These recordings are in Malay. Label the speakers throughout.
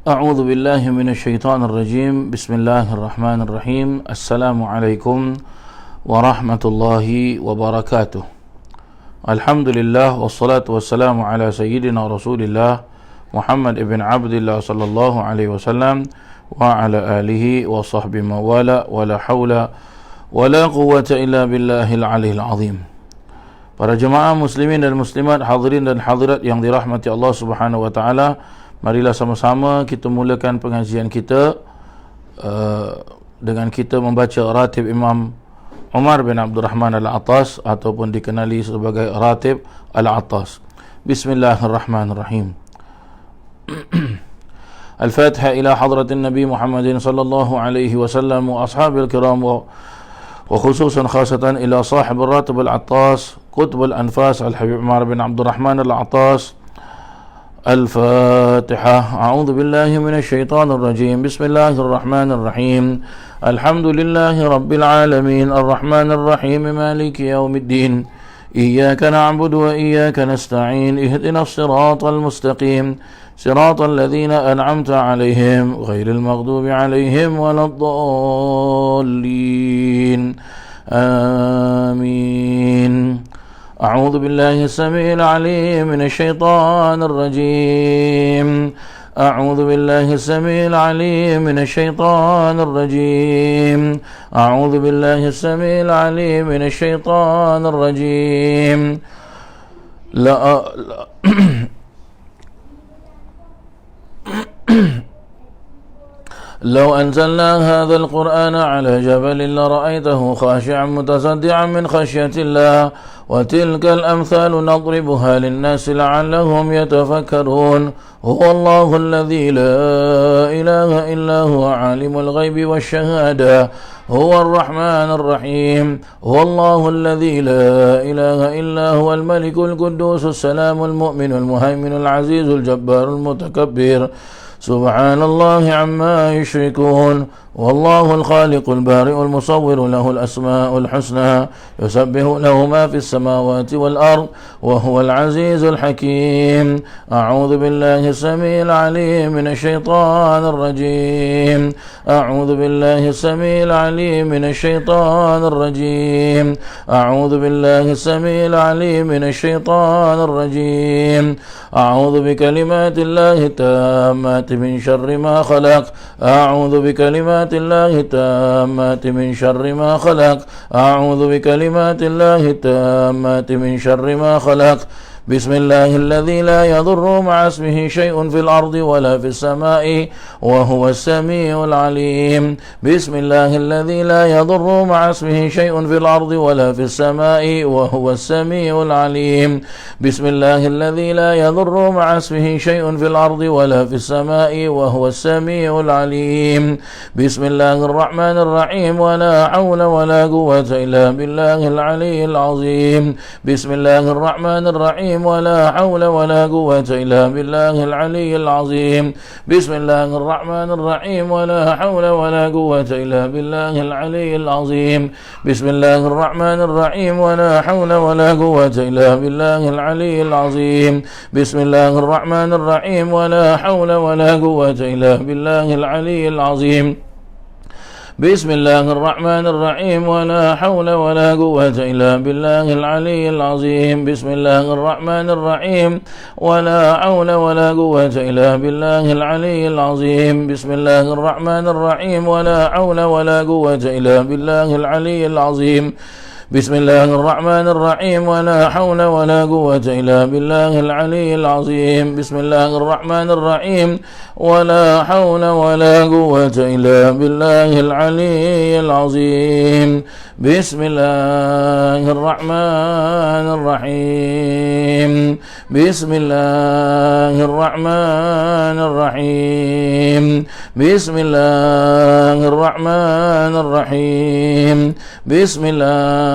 Speaker 1: أعوذ بالله من الشيطان الرجيم. بسم الله الرحمن الرحيم. السلام عليكم ورحمة الله وبركاته. الحمد لله والصلاة والسلام على سيدنا رسول الله محمد بن عبد الله صلى الله عليه وسلم وعلى آله وصحبه موالى ولا حول ولا قوة إلا بالله العلي العظيم. Para jemaah muslimin dan muslimat, hadirin dan hadirat yang dirahmati Allah Subhanahu wa taala, marilah sama-sama kita mulakan pengajian kita dengan kita membaca ratib Imam Umar bin Abdul Rahman Al-Attas ataupun dikenali sebagai ratib Al-Attas. Bismillahirrahmanirrahim. Al-Fatiha ila hadratin Nabi Muhammadin sallallahu alaihi wasallam wa ashabil kiram وخصوصا خاصة إلى صاحب الراتب العطاس قطب الأنفاس الحبيب عمر بن عبد الرحمن العطاس. الفاتحة. أعوذ بالله من الشيطان الرجيم. بسم الله الرحمن الرحيم. الحمد لله رب العالمين الرحمن الرحيم مالك يوم الدين إياك نعبد وإياك نستعين اهدنا الصراط المستقيم صراط الذين أنعمت عليهم غير المغضوب عليهم ولا الضالين آمين. أعوذ بالله السميع العليم من الشيطان الرجيم. أعوذ بالله السميع العليم من الشيطان الرجيم. أعوذ بالله السميع العليم من الشيطان الرجيم. لو أنزلنا هذا القرآن على جبل لرأيته خاشعا متصدعا من خشية الله وتلك الأمثال نضربها للناس لعلهم يتفكرون. هو الله الذي لا إله إلا هو عالم الغيب والشهادة هو الرحمن الرحيم. هو الله الذي لا إله إلا هو الملك القدوس السلام المؤمن المهيمن العزيز الجبار المتكبر سبحان الله عما يشركون. والله الخالق البارئ المصور له الأسماء الحسنى يسبح له ما في السماوات والأرض وهو العزيز الحكيم. أعوذ بالله السميع العليم من الشيطان الرجيم. أعوذ بالله السميع العليم من الشيطان الرجيم. أعوذ بالله السميع العليم من الشيطان الرجيم. أعوذ بكلمات الله التامات من شر ما خلق. أعوذ بكلمات الله التامات من شر ما خلق. أعوذ بكلمات الله التامات من شر ما خلق. بسم الله الذي لا يضر مع اسمه شيء في الأرض ولا في السماء وهو السميع العليم. بسم الله الذي لا يضر مع اسمه شيء في الأرض ولا في السماء وهو السميع العليم. بسم الله الذي لا يضر مع اسمه شيء في الأرض ولا في السماء وهو السميع العليم. بسم الله الرحمن الرحيم. ولا حول ولا قوة إلا بالله العلي العظيم. بسم الله الرحمن الرحيم. ولا حول ولا قوة إلا بالله العلي العظيم. بسم الله الرحمن الرحيم. ولا حول ولا قوة إلا بالله العلي العظيم. بسم الله الرحمن الرحيم. ولا حول ولا قوة إلا بالله العلي العظيم. بسم الله الرحمن الرحيم. ولا حول ولا قوة إلا بالله العلي العظيم. بسم الله الرحمن الرحيم. ولا حول ولا قوة إلا بالله العلي العظيم. بسم الله الرحمن الرحيم. ولا حول ولا قوة إلا بالله العلي العظيم. بسم الله الرحمن الرحيم. ولا حول ولا قوة إلا بالله العلي العظيم. بسم الله الرحمن الرحيم. ولا حول ولا قوة إلا بالله العلي العظيم. بسم الله الرحمن الرحيم. ولا حول ولا قوة إلا بالله العلي العظيم. بسم الله الرحمن الرحيم. بسم الله الرحمن الرحيم. بسم الله الرحمن الرحيم. بسم الله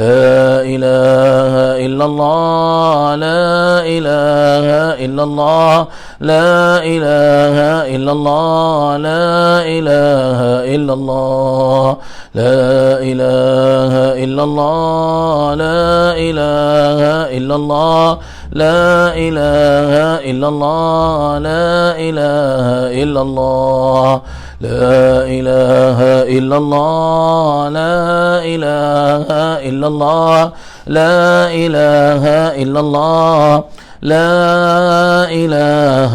Speaker 1: لا إله إلا الله لا إله إلا الله لا إله إلا الله لا إله إلا الله لا إله إلا الله لا إله إلا الله لا إله إلا الله لا إله إلا الله لا إله إلا الله لا إله إلا الله لا إله إلا الله لا إله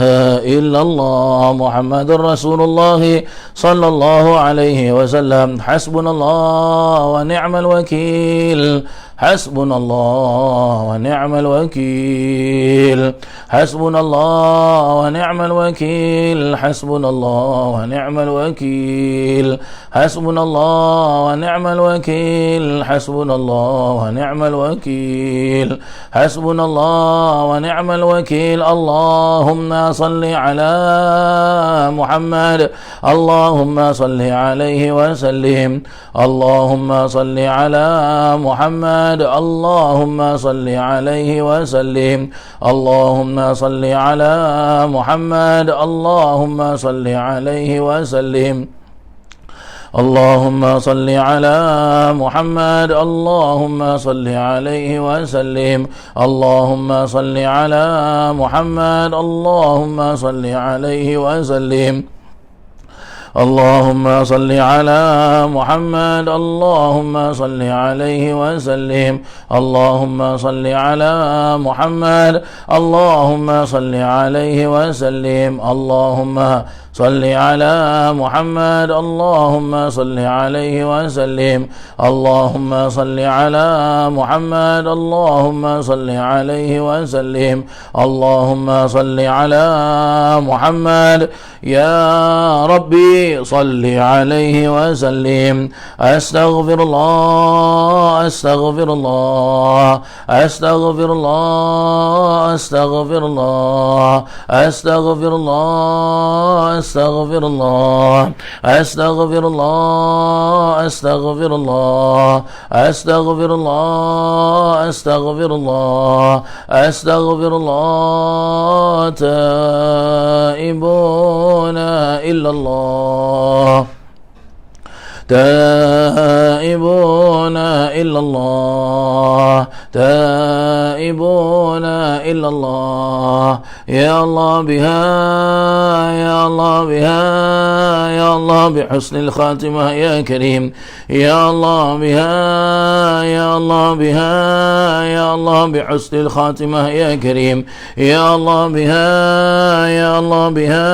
Speaker 1: إلا الله محمد رسول الله صلى الله عليه وسلم حسبنا الله ونعم الوكيل حسبنا الله ونعم الوكيل حسبنا الله ونعم الوكيل حسبنا الله ونعم الوكيل حسبنا الله ونعم الوكيل حسبنا الله ونعم الوكيل حسبنا الله ونعم الوكيل اللهم صل على محمد اللهم صل عليه وسلم اللهم صل على محمد اللهم صل عليه وسلم اللهم صل على محمد اللهم صل عليه وسلم اللهم صل على محمد اللهم صل عليه وسلم اللهم صل على محمد اللهم صل عليه وسلم اللهم صل على محمد اللهم صل عليه وسلم اللهم صل على محمد اللهم صل عليه وسلم اللهم صل على محمد اللهم صل عليه وسلم اللهم صل على محمد اللهم صل عليه وسلم اللهم صل على محمد يا ربي صل عليه وسلم أستغفر الله أستغفر الله أستغفر الله أستغفر الله أستغفر الله أستغفر الله أستغفر الله أستغفر الله أستغفر الله أستغفر الله أستغفر الله تائبون إلا الله تائبون إلا الله تائبون إلا الله يا الله بها يا الله بها يا الله بحسن الخاتمة يا كريم يا الله بها يا الله بها يا الله بحسن الخاتمة يا كريم يا الله بها يا الله بها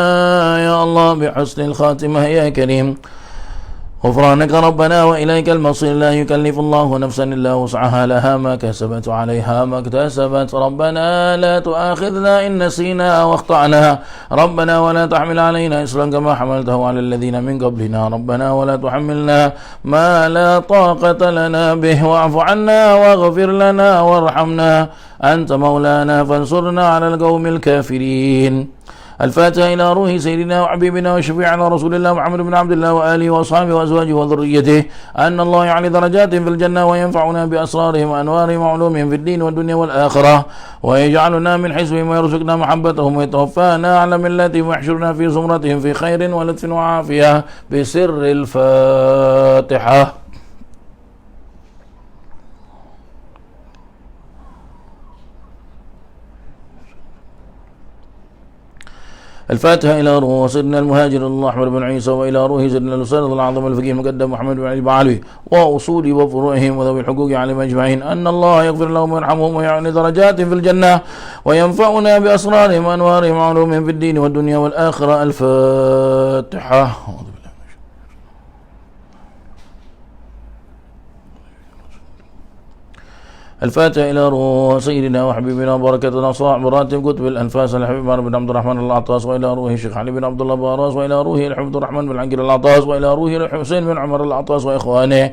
Speaker 1: يا الله بحسن الخاتمة يا كريم غفرانك ربنا وإليك المصير لا يكلف الله نفسا إلا وسعها لها ما كسبت وعليها ما اكتسبت ربنا لا تؤاخذنا إن نسينا أو أخطأنا ربنا ولا تحمل علينا إصرا كما حملته على الذين من قبلنا ربنا ولا تحملنا ما لا طاقة لنا به واعف عنا واغفر لنا وارحمنا أنت مولانا فانصرنا على القوم الكافرين الفاتحة إلى روح سيدنا وحبيبنا وشفيعنا رسول الله محمد بن عبد الله وآله وأصحابه وأزواجه وذريته أن الله يعلي درجات في الجنة وينفعنا بأسرارهم وأنوارهم وعلومهم في الدين والدنيا والآخرة ويجعلنا من حزبهم ويرزقنا محبتهم ويتوفانا على ملتهم ويحشرنا في زمرتهم في خير ولطف وعافية بسر الفاتحة. الفاتحة إلى روح سيدنا المهاجر الله أحمد بن عيسى وإلى روح سيدنا الأستاذ العظيم الفقيه المقدم محمد بن علي بعلوي وأصول وفروعهم وذوي الحقوق عليهم أجمعين أن الله يغفر لهم ويرحمهم ويعلي درجات في الجنة وينفعنا بأسرارهم وأنوارهم وعلومهم في الدين والدنيا والآخرة. الفاتحة. الفاتحة إلى روح سيدنا وحبيبنا وبركتنا صاحب راتب كتب الأنفاس الحبيب بن عبد الرحمن العطاس وإلى روح الشيخ علي بن عبد الله باراس وإلى روح الحفظ الرحمن بن عقيل العطاس وإلى روح الحسين بن عمر العطاس وإخوانه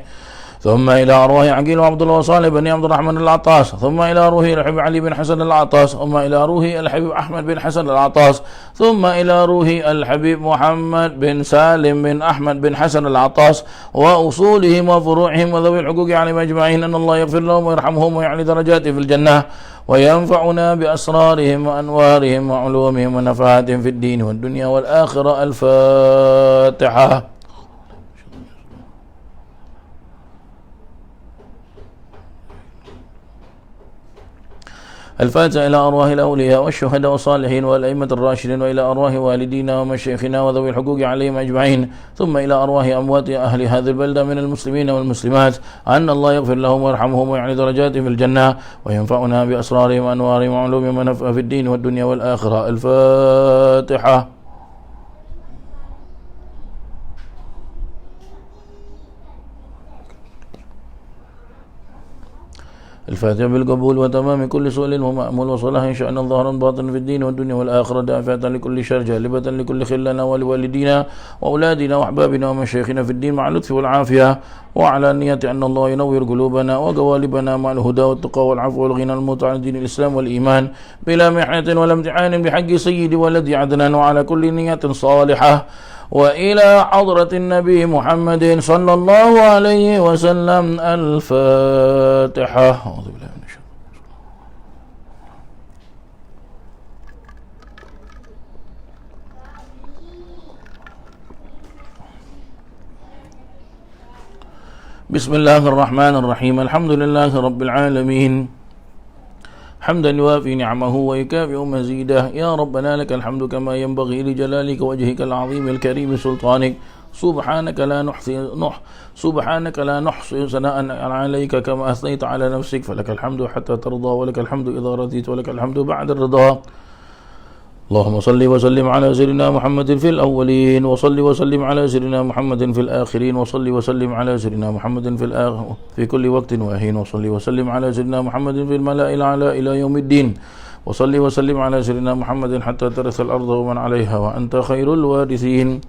Speaker 1: ثم إلى أرواح عقيل وعبد الله وصالح بن عبد الرحمن العطاس ثم إلى روح الحبيب علي بن حسن العطاس ثم إلى روح الحبيب أحمد بن حسن العطاس ثم إلى روح الحبيب محمد بن سالم بن أحمد بن حسن العطاس وأصولهم وفروعهم وذوي الحقوق عليهم أجمعين أن الله يغفر لهم ويرحمهم ويعلي درجاتهم في الجنة وينفعنا بأسرارهم وأنوارهم وعلومهم ونفعاتهم في الدين والدنيا والآخرة. الفاتحة. الفاتحة إلى أرواح الأولياء والشهداء والصالحين والأئمة الراشدين وإلى أرواح والدينا ومشايخنا وذوي الحقوق عليهم أجمعين ثم إلى أرواح أموات أهل هذه البلدة من المسلمين والمسلمات أن الله يغفر لهم ويرحمهم ويعلي درجاتهم في الجنة وينفعنا بأسرارهم وأنوارهم وعلومهم ونفع في الدين والدنيا والآخرة. الفاتحة. الفاتحة بالقبول وتمام كل سؤال ومأمول وصلاح إن شاء الله ظهرا باطنا في الدين والدنيا والآخرة دافعة لكل شر جالبة لكل خلنا ولوالدينا وأولادنا وأحبابنا ومشايخنا في الدين مع اللطف والعافية وعلى نية أن الله ينور قلوبنا وقوالبنا مع الهدى والتقى والعفو والغنى الموت عن دين الإسلام والإيمان بلا محنة ولا امتحان بحق سيد ولد عدنان وعلى كل نية صالحة وإلى حضرة النبي محمد صلى الله عليه وسلم. الفاتحة. أعوذ بالله من الشيطان. بسم الله الرحمن الرحيم. الحمد لله رب العالمين حمدا يوافي نعمه ويكافئ مزيده. يا ربنا لك الحمد كما ينبغي لجلالك وجهك العظيم الكريم سلطانك. سبحانك لا نحصي ثناء عليك كما أثنيت على نفسك فلك الحمد حتى ترضى ولك الحمد إذا رضيت ولك الحمد بعد الرضا. اللهم صل وسلم على سيدنا محمد في الأولين وصل وسلم على سيدنا محمد في الآخرين وصل وسلم على سيدنا محمد في كل وقت وحين وصل وسلم على سيدنا محمد في الملأ الأعلى إلى يوم الدين وصل وسلم على سيدنا محمد حتى ترث الأرض ومن عليها وأنت خير الوارثين.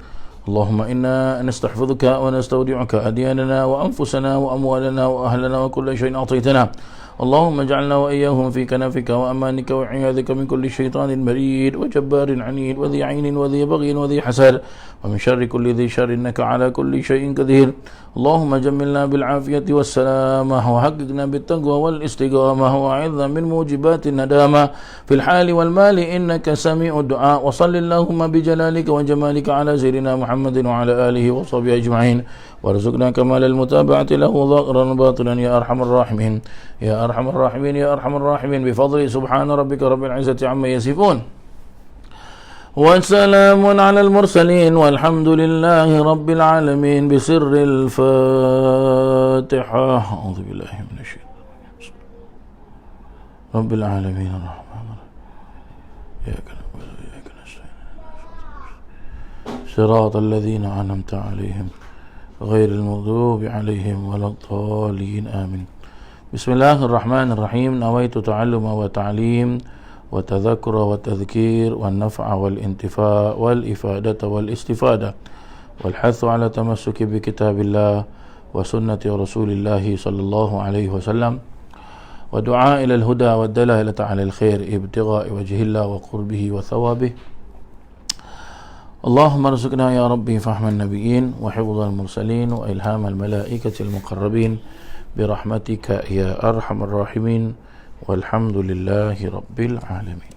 Speaker 1: اللهم إنا نستحفظك ونستودعك أدياننا وأنفسنا وأموالنا وأهلنا وكل شيء أعطيتنا. اللهم اجعلنا وإياهم في كنفك وأمانك وعياذك من كل شيطان مريد وجبار عنيد وذي عين وذي بغي وذي حسد ومن شر كل ذي شر إنك على كل شيء قدير. اللهم جملنا بالعافية والسلامة وحققنا بالتقوى والاستقامة وأعذنا من موجبات الندامة في الحال والمال إنك سميع الدعاء. وصل اللهم بجلالك وجمالك على سيدنا محمد وعلى آله وصحبه أجمعين وارزقنا كمال المتابعة له ظاهرا باطنا يا أرحم الراحمين يا أرحم الراحمين يا أرحم الراحمين بفضل سبحان ربك رب العزة عما يصفون وسلام على المرسلين والحمد لله رب العالمين. بسر الفاتحة. أعوذ بالله من الشيطان. رب العالمين الرحمن الرحيم إياك نعبد وإياك نستعين صراط الذين أنعمت عليهم غير المغضوب عليهم ولا الضالين آمين. بسم الله الرحمن الرحيم. نويت تعلم وتعليم وتذكر وتذكير والنفع والانتفاع والإفادة والاستفادة والحث على تمسك بكتاب الله وسنة رسول الله صلى الله عليه وسلم ودعاء إلى الهدى والدلالة على الخير ابتغاء وجه الله وقربه وثوابه. اللهم ارزقنا يا ربي فهم النبيين وحفظ المرسلين وإلهام الملائكة المقربين برحمتك يا أرحم الراحمين والحمد لله رب العالمين.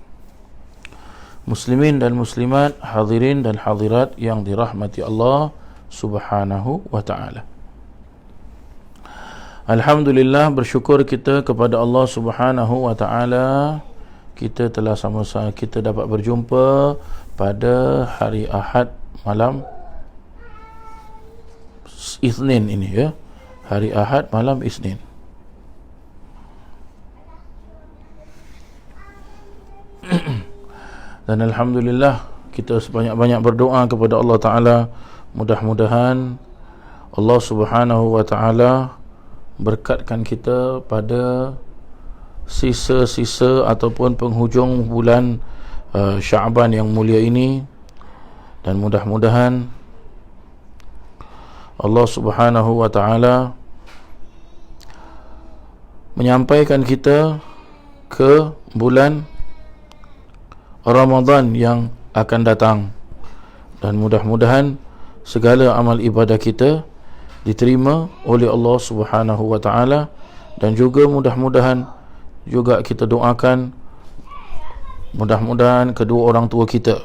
Speaker 1: Muslimin dan muslimat, hadirin dan hadirat yang dirahmati Allah Subhanahu wa ta'ala. Alhamdulillah, bersyukur kita kepada Allah Subhanahu wa ta'ala. Kita telah sama-sama kita dapat berjumpa pada hari Ahad malam Isnin ini ya. Hari Ahad malam Isnin. Dan alhamdulillah kita sebanyak-banyak berdoa kepada Allah Ta'ala, mudah-mudahan Allah Subhanahu wa Ta'ala berkatkan kita pada sisa-sisa ataupun penghujung bulan Sya'ban yang mulia ini, dan mudah-mudahan Allah Subhanahu wa Ta'ala menyampaikan kita ke bulan Ramadan yang akan datang, dan mudah-mudahan segala amal ibadah kita diterima oleh Allah Subhanahu wa taala, dan juga mudah-mudahan juga kita doakan mudah-mudahan kedua orang tua kita,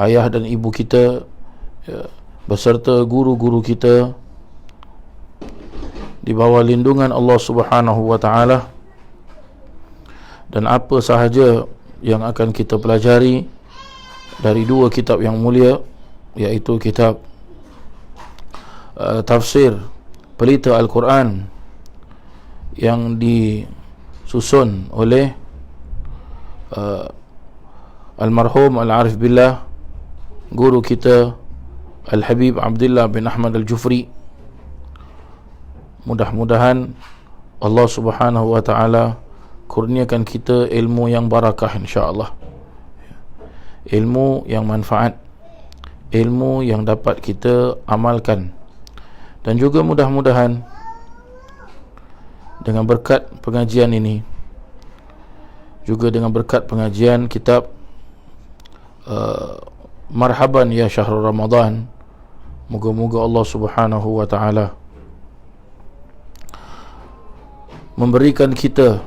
Speaker 1: ayah dan ibu kita, beserta guru-guru kita di bawah lindungan Allah Subhanahu wa taala, dan apa sahaja yang akan kita pelajari dari dua kitab yang mulia, iaitu kitab tafsir pelita Al-Quran yang disusun oleh almarhum Al-Arif Billah, guru kita Al-Habib Abdullah bin Ahmad Al-Jufri. Mudah-mudahan Allah Subhanahu wa taala kurniakan kita ilmu yang barakah, insya-Allah. Ilmu yang manfaat, ilmu yang dapat kita amalkan, dan juga mudah-mudahan dengan berkat pengajian ini, juga dengan berkat pengajian kitab Marhaban ya Syahrul Ramadan, moga-moga Allah Subhanahu wa taala memberikan kita,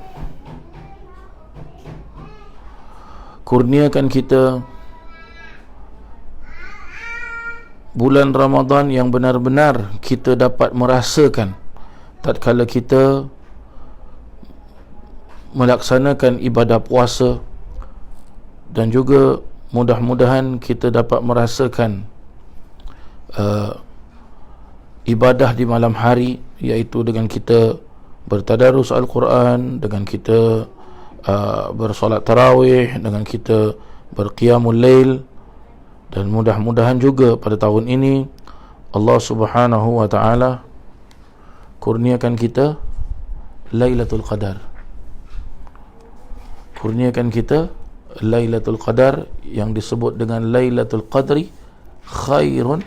Speaker 1: kurniakan kita bulan Ramadan yang benar-benar kita dapat merasakan tatkala kita melaksanakan ibadah puasa, dan juga mudah-mudahan kita dapat merasakan ibadah di malam hari, iaitu dengan kita bertadarus Al-Quran, dengan kita bersolat tarawih, dengan kita berqiyamul lail. Dan mudah-mudahan juga pada tahun ini Allah Subhanahu wa taala kurniakan kita Lailatul Qadar, kurniakan kita Lailatul Qadar yang disebut dengan Lailatul Qadri khairun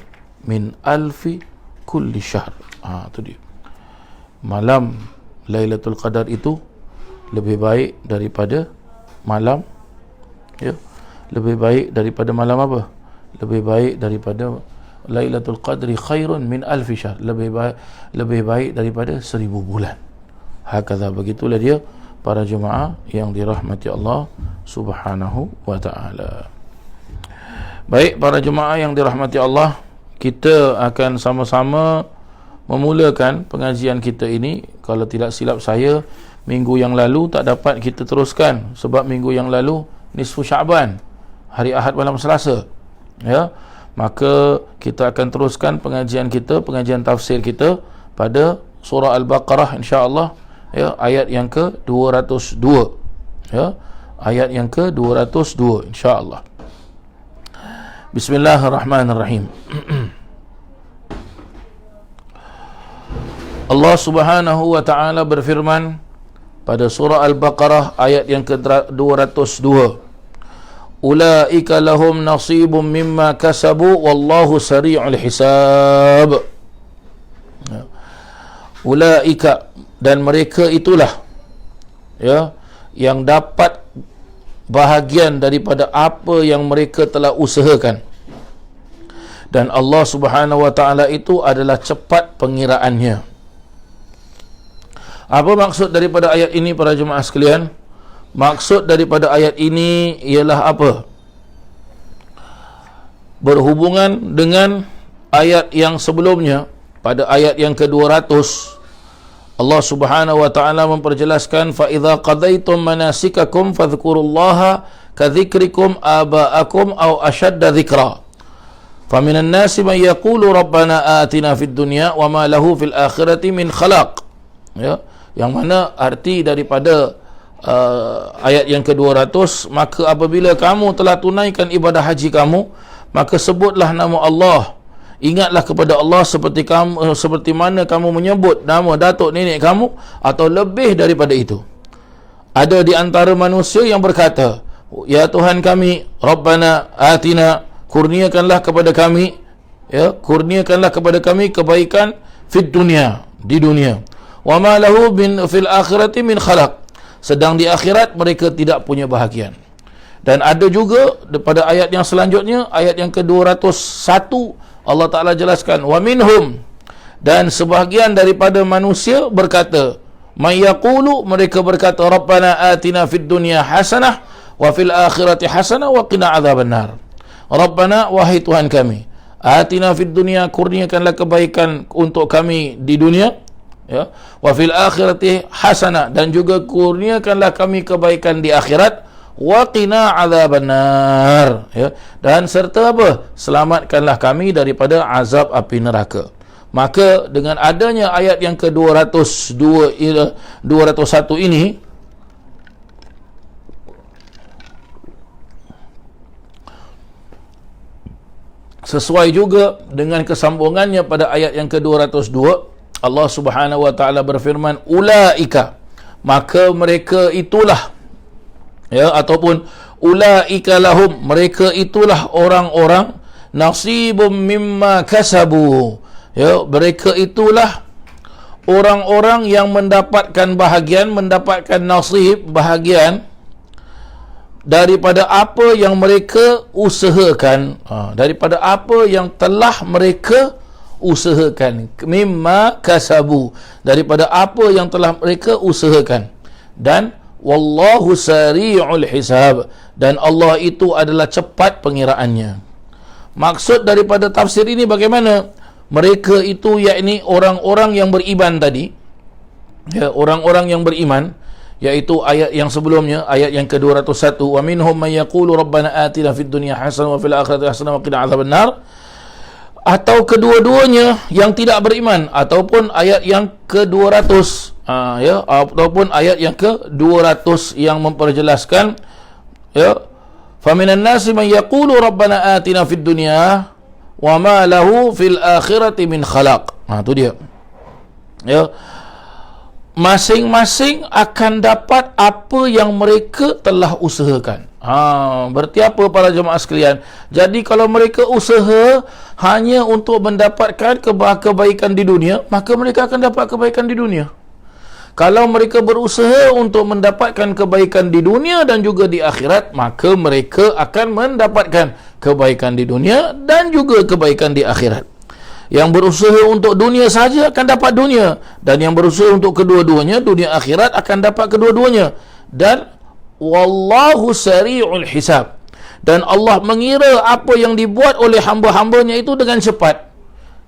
Speaker 1: min alfi kulli syahr. Itu dia, malam Lailatul Qadar itu lebih baik daripada malam, lebih baik daripada malam apa? Lebih baik daripada Lailatul Qadri khairun min alfi syahr, lebih baik daripada 1000 bulan. Hakadha, begitulah dia para jemaah yang dirahmati Allah Subhanahu wa taala. Baik para jemaah yang dirahmati Allah, kita akan sama-sama memulakan pengajian kita ini. Kalau tidak silap saya, minggu yang lalu tak dapat kita teruskan sebab minggu yang lalu nisfu Syaban, hari Ahad malam Selasa, maka kita akan teruskan pengajian kita, pengajian tafsir kita pada surah Al-Baqarah, insya-Allah, ayat yang ke-202, ayat yang ke-202, insya-Allah. Bismillahirrahmanirrahim. Allah Subhanahu wa taala berfirman pada surah Al-Baqarah ayat yang ke-202, ulaika lahum nasibum mimma kasabu wallahu sari'ul hisab. Ulaika, dan mereka itulah yang dapat bahagian daripada apa yang mereka telah usahakan, dan Allah Subhanahu wa taala itu adalah cepat pengiraannya. Apa maksud daripada ayat ini para jemaah sekalian? Maksud daripada ayat ini ialah apa? Berhubungan dengan ayat yang sebelumnya, pada ayat yang ke-200, Allah Subhanahu wa taala memperjelaskan, fa idza qadaitum manasikakum fadhkurullaha kadzikrikum aba'akum aw ashadda dzikra. Faminan nasi man yaqulu rabbana atina fid dunya wa ma lahu fil akhirati min khalaq. Yang mana arti daripada ayat yang ke-200, maka apabila kamu telah tunaikan ibadah haji kamu, maka sebutlah nama Allah, ingatlah kepada Allah seperti mana kamu menyebut nama datuk nenek kamu, atau lebih daripada itu. Ada di antara manusia yang berkata, ya Tuhan kami, Rabbana atina, kurniakanlah kepada kami, kurniakanlah kepada kami kebaikan fid dunia, di dunia, wa ma lahu fil akhirati min khalaq. Sedang di akhirat mereka tidak punya bahagian. Dan ada juga pada ayat yang selanjutnya, ayat yang ke-201, Allah Ta'ala jelaskan, wa minhum, dan sebahagian daripada manusia berkata, may yaqulu, mereka berkata, rabbana atina fid dunya hasanah wa fil akhirati hasanah wa qina adzabannar. Rabbana, wahai Tuhan kami, atina fid dunya, kurniakanlah kebaikan untuk kami di dunia, ya, wa fil akhirati hasanah, dan juga kurniakanlah kami kebaikan di akhirat, wa qina adzabannar, ya, dan serta apa? Selamatkanlah kami daripada azab api neraka. Maka dengan adanya ayat yang ke-202 201 ini, sesuai juga dengan kesambungannya pada ayat yang ke-202, Allah Subhanahu wa taala berfirman, ulaika, maka mereka itulah, ya, ataupun ulaika lahum, mereka itulah orang-orang, nasibum mimma kasabu, ya, mereka itulah orang-orang yang mendapatkan bahagian, mendapatkan nasib, bahagian daripada apa yang mereka usahakan, daripada apa yang telah mereka usahakan, mimma kasabu, daripada apa yang telah mereka usahakan. Dan wallahu sari'ul hisab, dan Allah itu adalah cepat pengiraannya. Maksud daripada tafsir ini bagaimana? Mereka itu yakni orang-orang yang beriman tadi, ya, orang-orang yang beriman, iaitu ayat yang sebelumnya, ayat yang ke-201, wa minhum may yaqulu rabbana atina fid dunya hasanah wa fil akhirati hasanah wa qina adzabannar, atau kedua-duanya yang tidak beriman, ataupun ayat yang ke-200, ya, ataupun ayat yang ke-200 yang memperjelaskan, ya, faminan nasi man yaqulu rabbana atina fid dunya wa ma lahu fil akhirati min khalaq. Itu dia, ya, masing-masing akan dapat apa yang mereka telah usahakan. Berarti apa para jemaah sekalian? Jadi kalau mereka usaha hanya untuk mendapatkan kebaikan di dunia, maka mereka akan dapat kebaikan di dunia. Kalau mereka berusaha untuk mendapatkan kebaikan di dunia dan juga di akhirat, maka mereka akan mendapatkan kebaikan di dunia dan juga kebaikan di akhirat. Yang berusaha untuk dunia saja akan dapat dunia, dan yang berusaha untuk kedua-duanya, dunia akhirat, akan dapat kedua-duanya. Dan wallahu sari'ul hisab, dan Allah mengira apa yang dibuat oleh hamba-hambanya itu dengan cepat.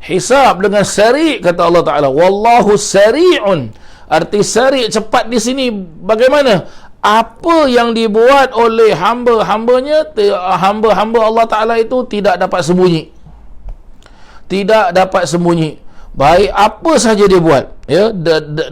Speaker 1: Hisab dengan sari', kata Allah Ta'ala, wallahu sari'un, arti sari' cepat di sini bagaimana? Apa yang dibuat oleh hamba-hambanya, hamba-hamba Allah Ta'ala itu tidak dapat sembunyi, tidak dapat sembunyi, baik apa saja dia buat, ya,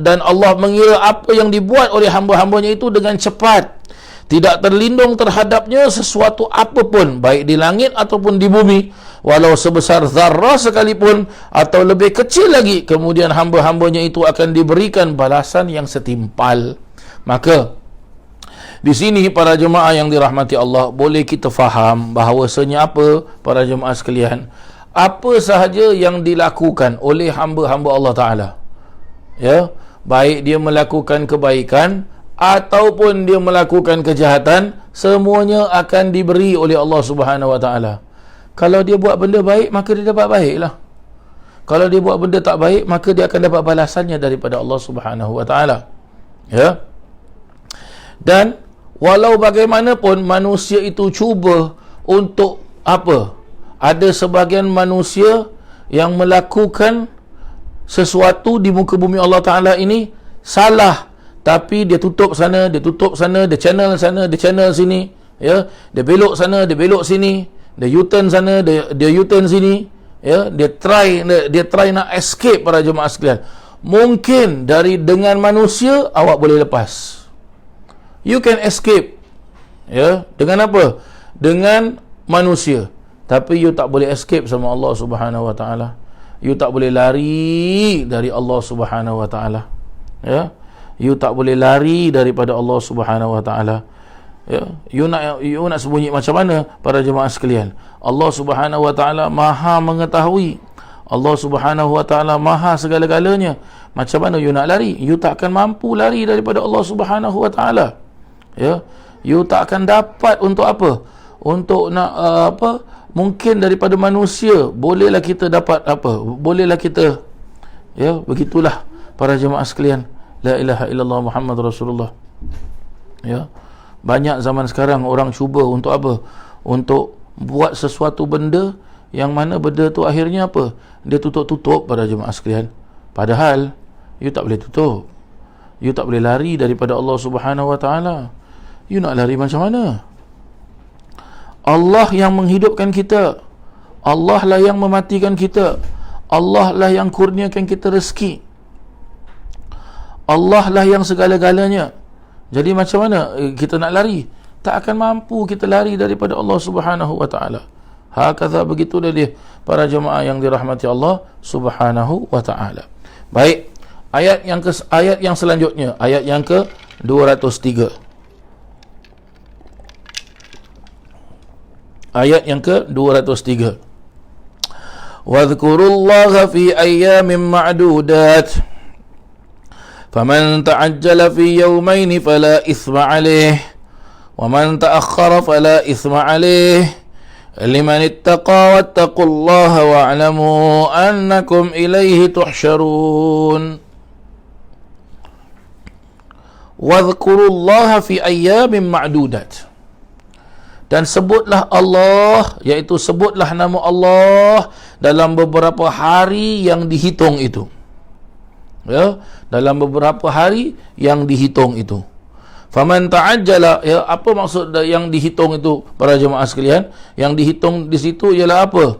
Speaker 1: dan Allah mengira apa yang dibuat oleh hamba-hambanya itu dengan cepat, tidak terlindung terhadapnya sesuatu apapun, baik di langit ataupun di bumi, walau sebesar zarrah sekalipun atau lebih kecil lagi, kemudian hamba-hambanya itu akan diberikan balasan yang setimpal. Maka di sini para jemaah yang dirahmati Allah, boleh kita faham bahawasanya apa para jemaah sekalian, apa sahaja yang dilakukan oleh hamba-hamba Allah Ta'ala, ya, baik dia melakukan kebaikan ataupun dia melakukan kejahatan, semuanya akan diberi oleh Allah Subhanahu Wa Ta'ala. Kalau dia buat benda baik, maka dia dapat baik lah. Kalau dia buat benda tak baik, maka dia akan dapat balasannya daripada Allah Subhanahu Wa Ta'ala, ya. Dan walau bagaimanapun manusia itu cuba untuk apa, ada sebahagian manusia yang melakukan sesuatu di muka bumi Allah Ta'ala ini salah, tapi dia tutup sana, dia tutup sana, dia channel sana, dia channel sini, ya, dia belok sana, dia belok sini, dia U-turn sana, dia U-turn sini, ya, dia try nak escape para jemaah sekalian. Mungkin dengan manusia awak boleh lepas, you can escape, ya, dengan apa? Dengan manusia. Tapi you tak boleh escape sama Allah Subhanahu Wa Ta'ala. You tak boleh lari dari Allah Subhanahu Wa Ta'ala, ya. You tak boleh lari daripada Allah Subhanahu Wa Ta'ala, ya. You nak sembunyi macam mana para jemaah sekalian? Allah Subhanahu Wa Ta'ala Maha mengetahui, Allah Subhanahu wa ta'ala maha segala-galanya. Macam mana you nak lari? You tak akan mampu lari daripada Allah Subhanahu wa ta'ala. Ya, you tak akan dapat untuk apa? Untuk nak mungkin daripada manusia bolehlah kita dapat apa? Bolehlah kita, ya, begitulah para jemaah sekalian. La ilaha illallah Muhammad Rasulullah. Ya. Banyak zaman sekarang orang cuba untuk apa? Untuk buat sesuatu benda yang mana benda tu akhirnya apa? Dia tutup-tutup para jemaah sekalian. Padahal you tak boleh tutup. You tak boleh lari daripada Allah Subhanahu wa ta'ala. You nak lari macam mana? Allah yang menghidupkan kita. Allah lah yang mematikan kita. Allah lah yang kurniakan kita rezeki. Allah lah yang segala-galanya. Jadi macam mana kita nak lari? Tak akan mampu kita lari daripada Allah Subhanahu wa ta'ala. Hakadha, begitulah dia para jemaah yang dirahmati Allah Subhanahu wa ta'ala. Baik, ayat yang selanjutnya, ayat yang ke 203. Ayat yang ke 203. Wadhkurullaha fi ayyamin ma'dudat. Faman ta'ajjala fi yawmaini fala ithma alayh. Waman ta'akhkhara fala ithma alayh. Liman ittaqa wattaqullaha wa'lamu annakum ilaihi tuhsyarun. Wadhkurullaha fi ayyamin ma'dudat. Dan sebutlah Allah, iaitu sebutlah nama Allah dalam beberapa hari yang dihitung itu. Ya, dalam beberapa hari yang dihitung itu. Faman ta'ajjala, ya, apa maksud yang dihitung itu para jemaah sekalian? Yang dihitung di situ ialah apa?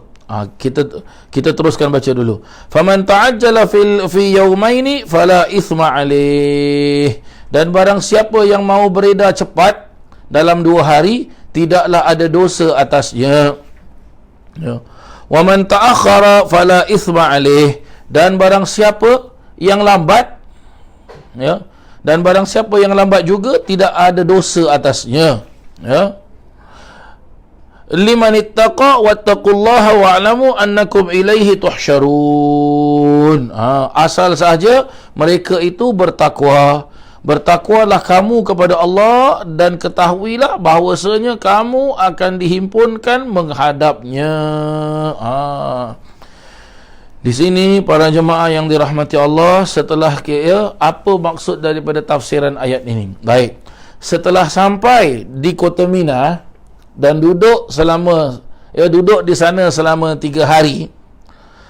Speaker 1: Kita teruskan baca dulu. Faman ta'ajjala fi yawmaini fala ithma alayh. Dan barang siapa yang mau beredar cepat dalam 2 hari, tidaklah ada dosa atasnya. Ya. Waman ta'akhkhara fala ithma alayh. Dan barang siapa yang lambat, ya, dan barang siapa yang lambat juga tidak ada dosa atasnya. Ya. Liman ittaqa wattaqullaha wa'lamu annakum ilaihi tuhsyarun. Asal sahaja mereka itu bertakwa. Bertakwalah kamu kepada Allah dan ketahuilah bahawasanya kamu akan dihimpunkan menghadapnya. Di sini para jemaah yang dirahmati Allah, setelah apa maksud daripada tafsiran ayat ini? Baik, setelah sampai di Kota Mina dan duduk di sana selama 3 hari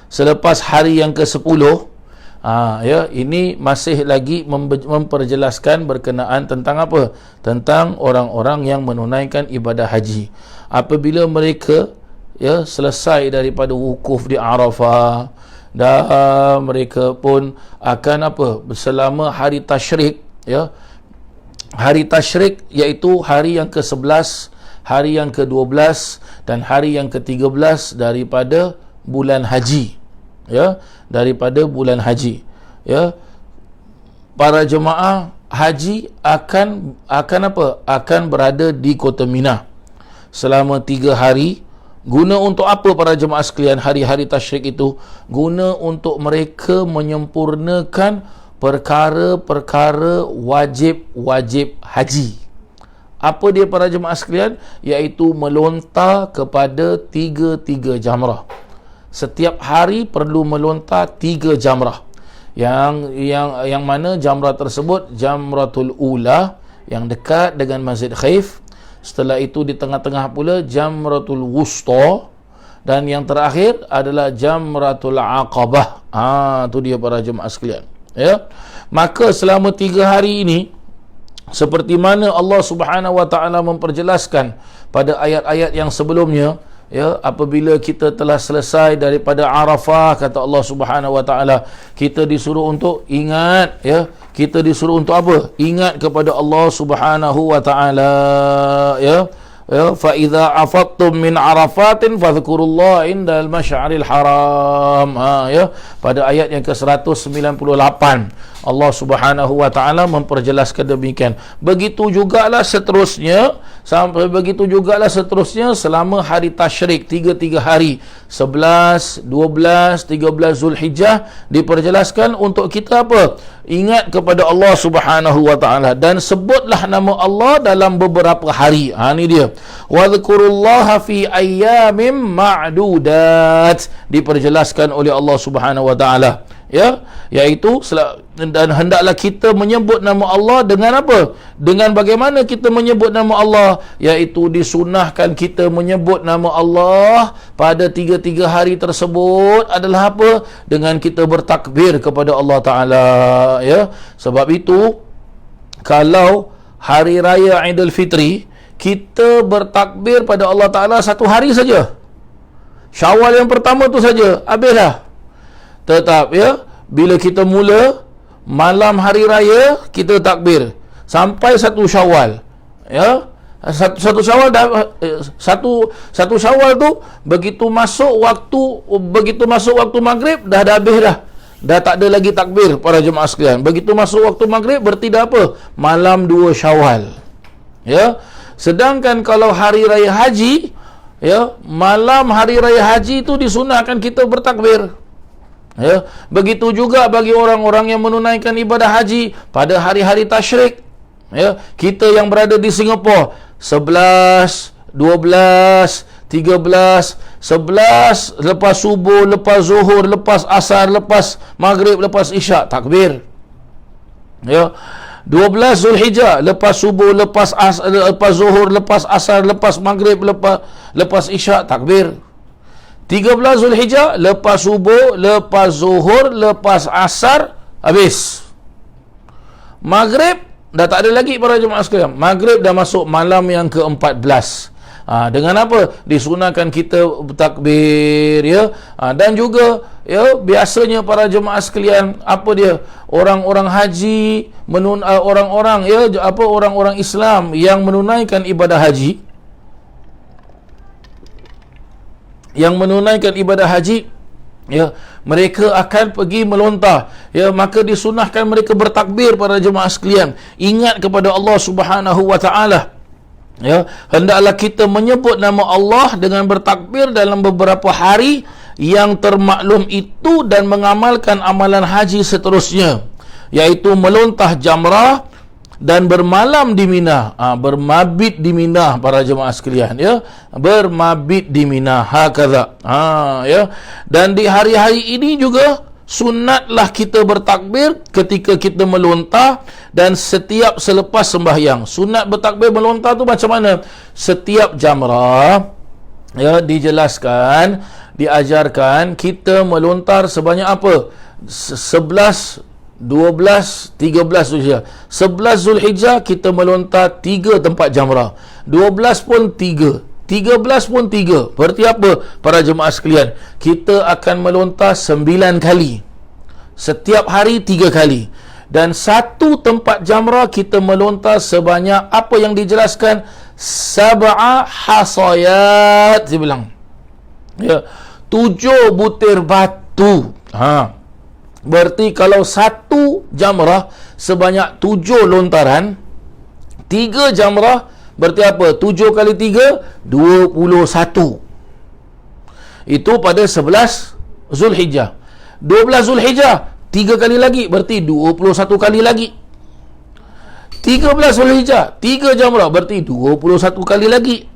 Speaker 1: selepas hari yang ke-10, ini masih lagi memperjelaskan berkenaan tentang apa? Tentang orang-orang yang menunaikan ibadah haji. Apabila mereka selesai daripada wukuf di Arafah, dan mereka pun akan selama hari tasyrik, hari tasyrik iaitu hari yang ke-11, hari yang ke-12 dan hari yang ke-13 daripada bulan haji, daripada bulan haji, para jemaah haji akan berada di Kota Mina selama 3 hari. Guna untuk apa para jemaah sekalian hari-hari tasyrik itu? Guna untuk mereka menyempurnakan perkara-perkara wajib-wajib haji. Apa dia para jemaah sekalian? Iaitu melontar kepada 3 jamrah. Setiap hari perlu melontar 3 jamrah. Yang mana jamrah tersebut Jamratul Ula yang dekat dengan Masjid Khaif. Setelah itu di tengah-tengah pula Jamratul Wusta, dan yang terakhir adalah Jamratul Aqabah. Itu dia para jemaah sekalian. Maka selama 3 hari ini, seperti mana Allah Subhanahu wa ta'ala memperjelaskan pada ayat-ayat yang sebelumnya, apabila kita telah selesai daripada Arafah, kata Allah Subhanahu wa ta'ala, kita disuruh untuk ingat, kita disuruh untuk apa? Ingat kepada Allah Subhanahu wa ta'ala, fa idza afattum min arafatin fadhkurullaha indal masy'aril haram. Pada ayat yang ke-198 Allah Subhanahu wa taala memperjelaskan demikian. Begitu jugalah seterusnya, selama hari tasyrik 3 hari 11, 12, 13 Zulhijjah diperjelaskan untuk kita apa? Ingat kepada Allah Subhanahu wa taala dan sebutlah nama Allah dalam beberapa hari. Ni dia. Wadhkurullaha fi ayyamin ma'dudat, diperjelaskan oleh Allah Subhanahu wa taala, ya, iaitu dan hendaklah kita menyebut nama Allah dengan apa? Dengan bagaimana kita menyebut nama Allah? Iaitu disunahkan kita menyebut nama Allah pada 3 hari tersebut adalah apa? Dengan kita bertakbir kepada Allah Ta'ala, ya. Sebab itu kalau hari raya Aidilfitri kita bertakbir pada Allah Ta'ala 1 hari saja, Syawal yang pertama tu saja, habislah. Tetap, ya, bila kita mula malam hari raya kita takbir sampai 1 Syawal, ya. Satu Syawal dah, satu Syawal tu begitu masuk waktu maghrib dah habis dah tak ada lagi takbir para jemaah sekalian. Begitu masuk waktu maghrib berarti dah apa? Malam 2 Syawal, ya. Sedangkan kalau hari raya haji, ya, malam hari raya haji itu disunahkan kita bertakbir, ya. Begitu juga bagi orang-orang yang menunaikan ibadah haji pada hari-hari tasyrik, ya. Kita yang berada di Singapura 11, 12, 13, 11 lepas subuh, lepas zuhur, lepas asar, lepas maghrib, lepas isyak takbir, ya. 12 Zulhijjah lepas subuh, lepas zuhur, lepas asar, lepas maghrib, lepas isyak takbir. 13 Zulhijjah lepas subuh, lepas zuhur, lepas asar, habis. Maghrib dah tak ada lagi para jemaah sekalian. Maghrib dah masuk malam yang ke-14. Dengan apa? Disunahkan kita bertakbir, ya. Dan juga, ya, biasanya para jemaah sekalian, apa dia? Orang-orang haji, orang-orang, ya, orang-orang Islam yang menunaikan ibadah haji, ya, mereka akan pergi melontar, ya, maka disunahkan mereka bertakbir para jemaah sekalian, ingat kepada Allah Subhanahu wa taala, ya. Hendaklah kita menyebut nama Allah dengan bertakbir dalam beberapa hari yang termaklum itu dan mengamalkan amalan haji seterusnya, iaitu melontah jamrah dan bermalam di Mina, bermabit di Mina para jemaah sekalian, ya, bermabit di Mina, hakadha, ya. Dan di hari-hari ini juga sunatlah kita bertakbir ketika kita melontar dan setiap selepas sembahyang. Sunat bertakbir melontar tu macam mana? Setiap jamrah, ya, dijelaskan, diajarkan kita melontar sebanyak apa? 11, 12, 13 Zulhijjah. 11 Zulhijjah kita melontar 3 tempat jamrah. 12 pun 3. 13 pun 3. Berarti apa para jemaah sekalian? Kita akan melontar 9 kali. Setiap hari 3 kali. Dan 1 tempat jamrah kita melontar sebanyak apa yang dijelaskan? 7 hasayat, dia bilang, ya, 7 butir batu. Berarti kalau 1 jamrah sebanyak 7 lontaran, 3 jamrah berarti apa? 7 kali 3 21. Itu pada 11 Zulhijjah. 12 Zulhijjah 3 kali lagi berarti 21 kali lagi. 13 Zulhijjah 3 jamrah berarti 21 kali lagi.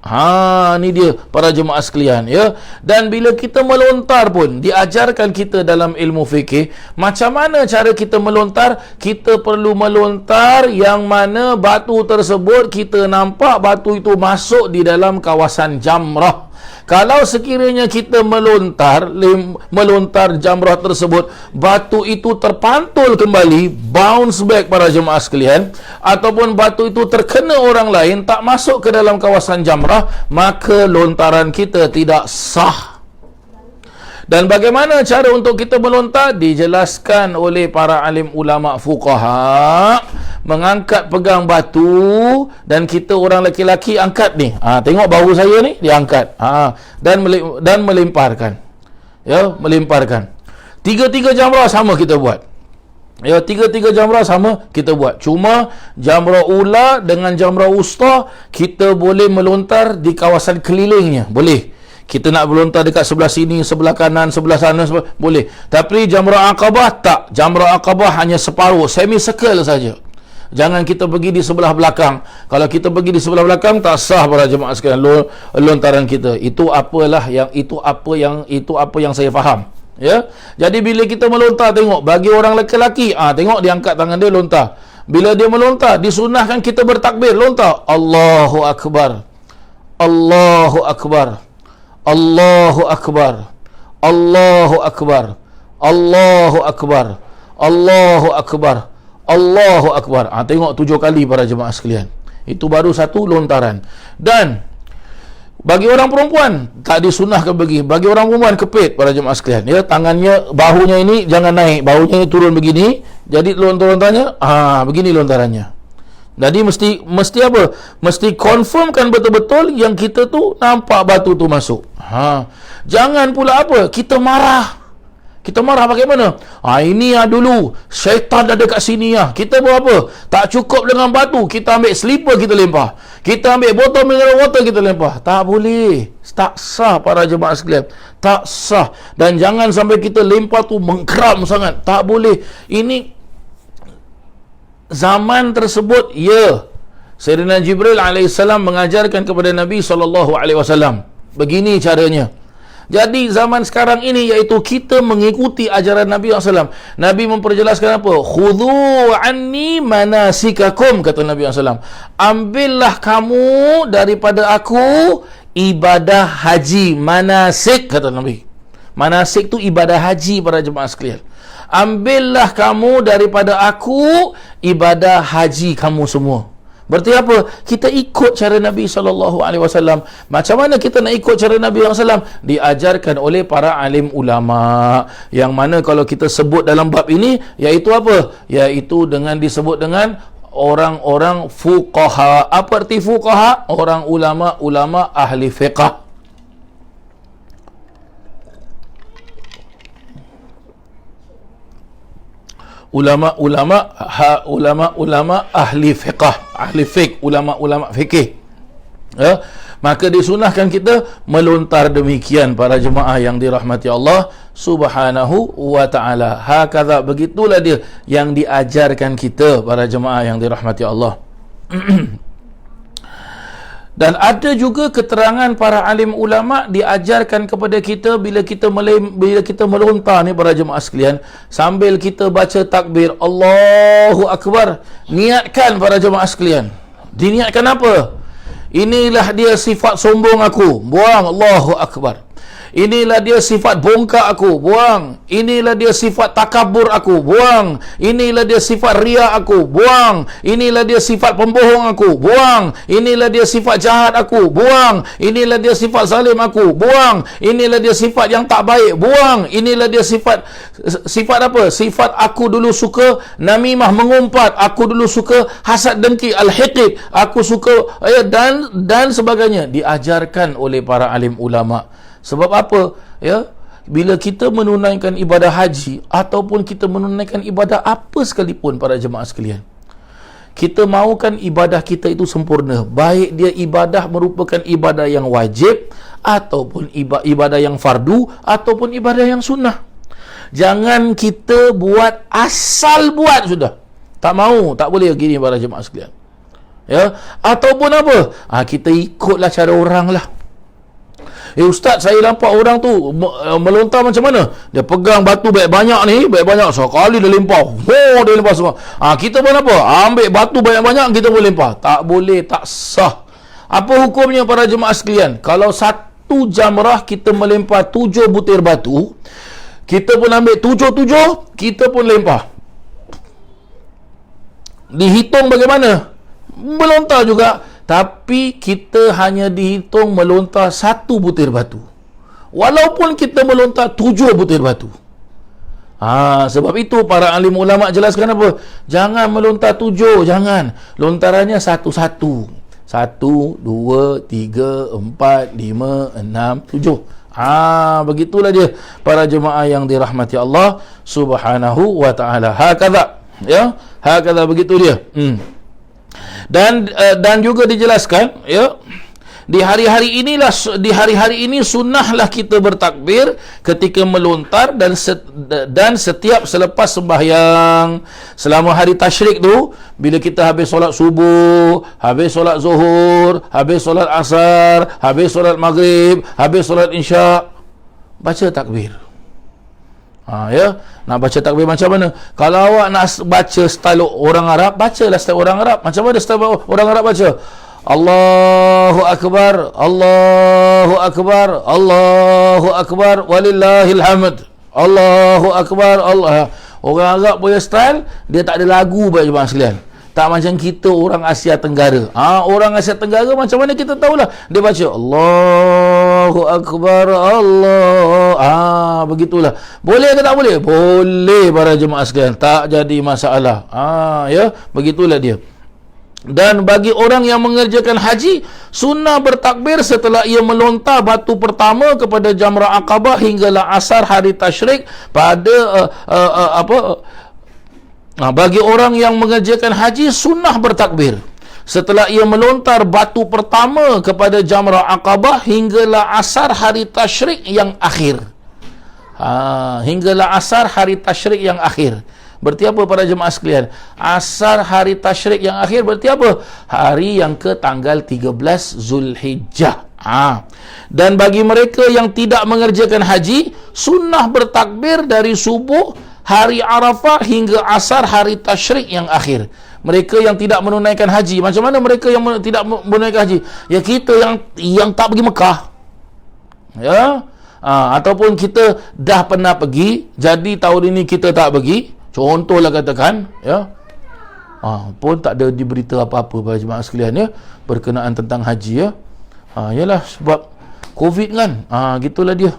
Speaker 1: Ni dia para jemaah sekalian, ya. Dan bila kita melontar pun diajarkan kita dalam ilmu fikih macam mana cara kita melontar. Kita perlu melontar yang mana batu tersebut kita nampak batu itu masuk di dalam kawasan jamrah. Kalau sekiranya kita melontar jamrah tersebut, batu itu terpantul kembali, bounce back para jemaah sekalian, ataupun batu itu terkena orang lain, tak masuk ke dalam kawasan jamrah, maka lontaran kita tidak sah. Dan bagaimana cara untuk kita melontar? Dijelaskan oleh para alim ulama fuqaha. Mengangkat pegang batu, dan kita orang lelaki-lelaki angkat ni. Tengok bahu saya ni, diangkat. Dan melemparkan. Ya, melemparkan. 3 jamrah sama kita buat. Ya, tiga-tiga jamrah sama kita buat. Cuma jamrah ula dengan jamrah wusta kita boleh melontar di kawasan kelilingnya. Boleh. Kita nak melontar dekat sebelah sini, sebelah kanan, sebelah sana, boleh. Tapi jamrah Aqabah tak. Jamrah Aqabah hanya separuh, semicircle saja. Jangan kita pergi di sebelah belakang. Kalau kita pergi di sebelah belakang tak sah para jemaah sekalian lontaran kita. Itu apa yang saya faham. Ya. Jadi bila kita melontar, tengok bagi orang lelaki, tengok dia angkat tangan dia lontar. Bila dia melontar, disunahkan kita bertakbir, lontar. Allahu akbar. Allahu akbar. Allahu akbar. Allahu akbar. Allahu akbar. Allahu akbar. Allahu akbar. Tengok 7 kali para jemaah sekalian. Itu baru satu lontaran. Dan bagi orang perempuan tak disunahkan pergi. Bagi orang perempuan kepit para jemaah sekalian. Ya, tangannya, bahunya ini jangan naik, bahunya ini turun begini. Jadi lontarannya begini lontarannya. Jadi mesti apa? Mesti confirmkan betul-betul yang kita tu nampak batu tu masuk. Jangan pula apa? Kita marah. Kita marah bagaimana? Ini dulu syaitan ada kat sini . Kita buat apa? Tak cukup dengan batu, kita ambil slipper kita lempar. Kita ambil botol mineral water kita lempar. Tak boleh. Tak sah para jemaah sekalian. Tak sah. Dan jangan sampai kita lempar tu mengkeram sangat. Tak boleh. Ini zaman tersebut, ya, Sayyidina Jibril alaihissalam mengajarkan kepada Nabi SAW. Begini caranya. Jadi zaman sekarang ini iaitu kita mengikuti ajaran Nabi SAW. Nabi memperjelaskan apa? Khudhu anni manasikakum, kata Nabi SAW. Ambillah kamu daripada aku ibadah haji. Manasik, kata Nabi. Manasik tu ibadah haji para jemaah sekalian. Ambillah kamu daripada aku ibadah haji kamu semua. Berarti apa? Kita ikut cara Nabi SAW. Macam mana kita nak ikut cara Nabi SAW? Diajarkan oleh para alim ulama. Yang mana kalau kita sebut dalam bab ini, iaitu apa? Iaitu dengan disebut dengan orang-orang fuqaha. Apa arti fuqaha? Orang ulama ahli fiqh. Ulama ahli fiqh, ulama fikih. Ya, maka disunahkan kita melontar demikian para jemaah yang dirahmati Allah Subhanahu wa taala. Hakadha, begitulah dia yang diajarkan kita para jemaah yang dirahmati Allah. Dan ada juga keterangan para alim ulama diajarkan kepada kita bila kita melontar ni para jemaah sekalian, sambil kita baca takbir Allahu akbar, niatkan para jemaah sekalian. Diniatkan apa? Inilah dia sifat sombong aku, buang Allahu akbar. Inilah dia sifat bongkak aku, buang. Inilah dia sifat takabur aku, buang. Inilah dia sifat ria aku, buang. Inilah dia sifat pembohong aku, buang. Inilah dia sifat jahat aku, buang. Inilah dia sifat zalim aku, buang. Inilah dia sifat yang tak baik, buang. Inilah dia sifat apa? Sifat aku dulu suka namimah, mengumpat. Aku dulu suka hasad dengki, al-hiqid. Aku suka dan sebagainya. Diajarkan oleh para alim ulama. Sebab apa? Ya, bila kita menunaikan ibadah haji ataupun kita menunaikan ibadah apa sekalipun para jemaah sekalian, kita mahukan ibadah kita itu sempurna. Baik dia ibadah merupakan ibadah yang wajib ataupun ibadah yang fardu ataupun ibadah yang sunnah. Jangan kita buat asal buat sudah. Tak mau, tak boleh gini para jemaah sekalian. Ya, ataupun apa? Kita ikutlah cara orang lah. Ustaz, saya nampak orang tu melontar macam mana? Dia pegang batu banyak-banyak ni, banyak-banyak. Sekali dia lempar. Dia lempar semua. Kita pun apa? Ambil batu banyak-banyak, kita pun lempar. Tak boleh, tak sah. Apa hukumnya para jemaah sekalian? Kalau satu jamrah kita melempar 7 butir batu, kita pun ambil 7, kita pun lempar. Dihitung bagaimana? Melontar juga. Tapi kita hanya dihitung melontar 1 butir batu, walaupun kita melontar 7 butir batu. Sebab itu para alim ulama jelaskan apa? Jangan melontar 7, jangan. Lontarannya 1-1. 1, 2, 3, 4, 5, 6, 7. Begitulah dia para jemaah yang dirahmati Allah Subhanahu wa taala. Hakadha, ya, hakadha, begitu dia. Dan juga dijelaskan, ya, di hari-hari ini sunnahlah kita bertakbir ketika melontar dan setiap selepas sembahyang. Selama hari tasyrik tu, bila kita habis solat subuh, habis solat zuhur, habis solat asar, habis solat maghrib, habis solat isyak, baca takbir. Ya, nak baca takbir macam mana? Kalau awak nak baca style orang Arab, bacalah style orang Arab. Macam mana style orang Arab baca? Allahu Akbar, Allahu Akbar, Allahu Akbar, walillahil hamd. Allahu Akbar, Allah. Orang Arab punya style, dia tak ada lagu bagi jemaah sekalian. Tak macam kita orang Asia Tenggara. Orang Asia Tenggara macam mana kita tahulah. Dia baca Allahu Akbar, Allah. Begitulah. Boleh ke tak boleh? Boleh para jemaah sekalian. Tak jadi masalah. Ya, begitulah dia. Dan bagi orang yang mengerjakan haji, sunnah bertakbir setelah ia melontar batu pertama kepada Jamrah Aqabah hinggalah asar hari tasyrik pada bagi orang yang mengerjakan haji, sunnah bertakbir setelah ia melontar batu pertama kepada Jamrah Aqabah hinggalah asar hari tasyrik yang akhir. Hinggalah asar hari tasyrik yang akhir. Berarti apa para jemaah sekalian? Asar hari tasyrik yang akhir berarti apa? Hari yang ke tanggal 13 Zulhijjah. Dan bagi mereka yang tidak mengerjakan haji, sunnah bertakbir dari subuh hari Arafah hingga asar hari tasyrik yang akhir. Mereka yang tidak menunaikan haji, macam mana mereka yang tidak menunaikan haji? Ya, kita yang tak pergi Mekah, ya, ataupun kita dah pernah pergi, jadi tahun ini kita tak pergi. Contohlah katakan, ya, pun tak ada diberita apa-apa pada jemaah sekalian, ya, berkenaan tentang haji, ya. Yalah sebab Covid kan. Gitulah dia.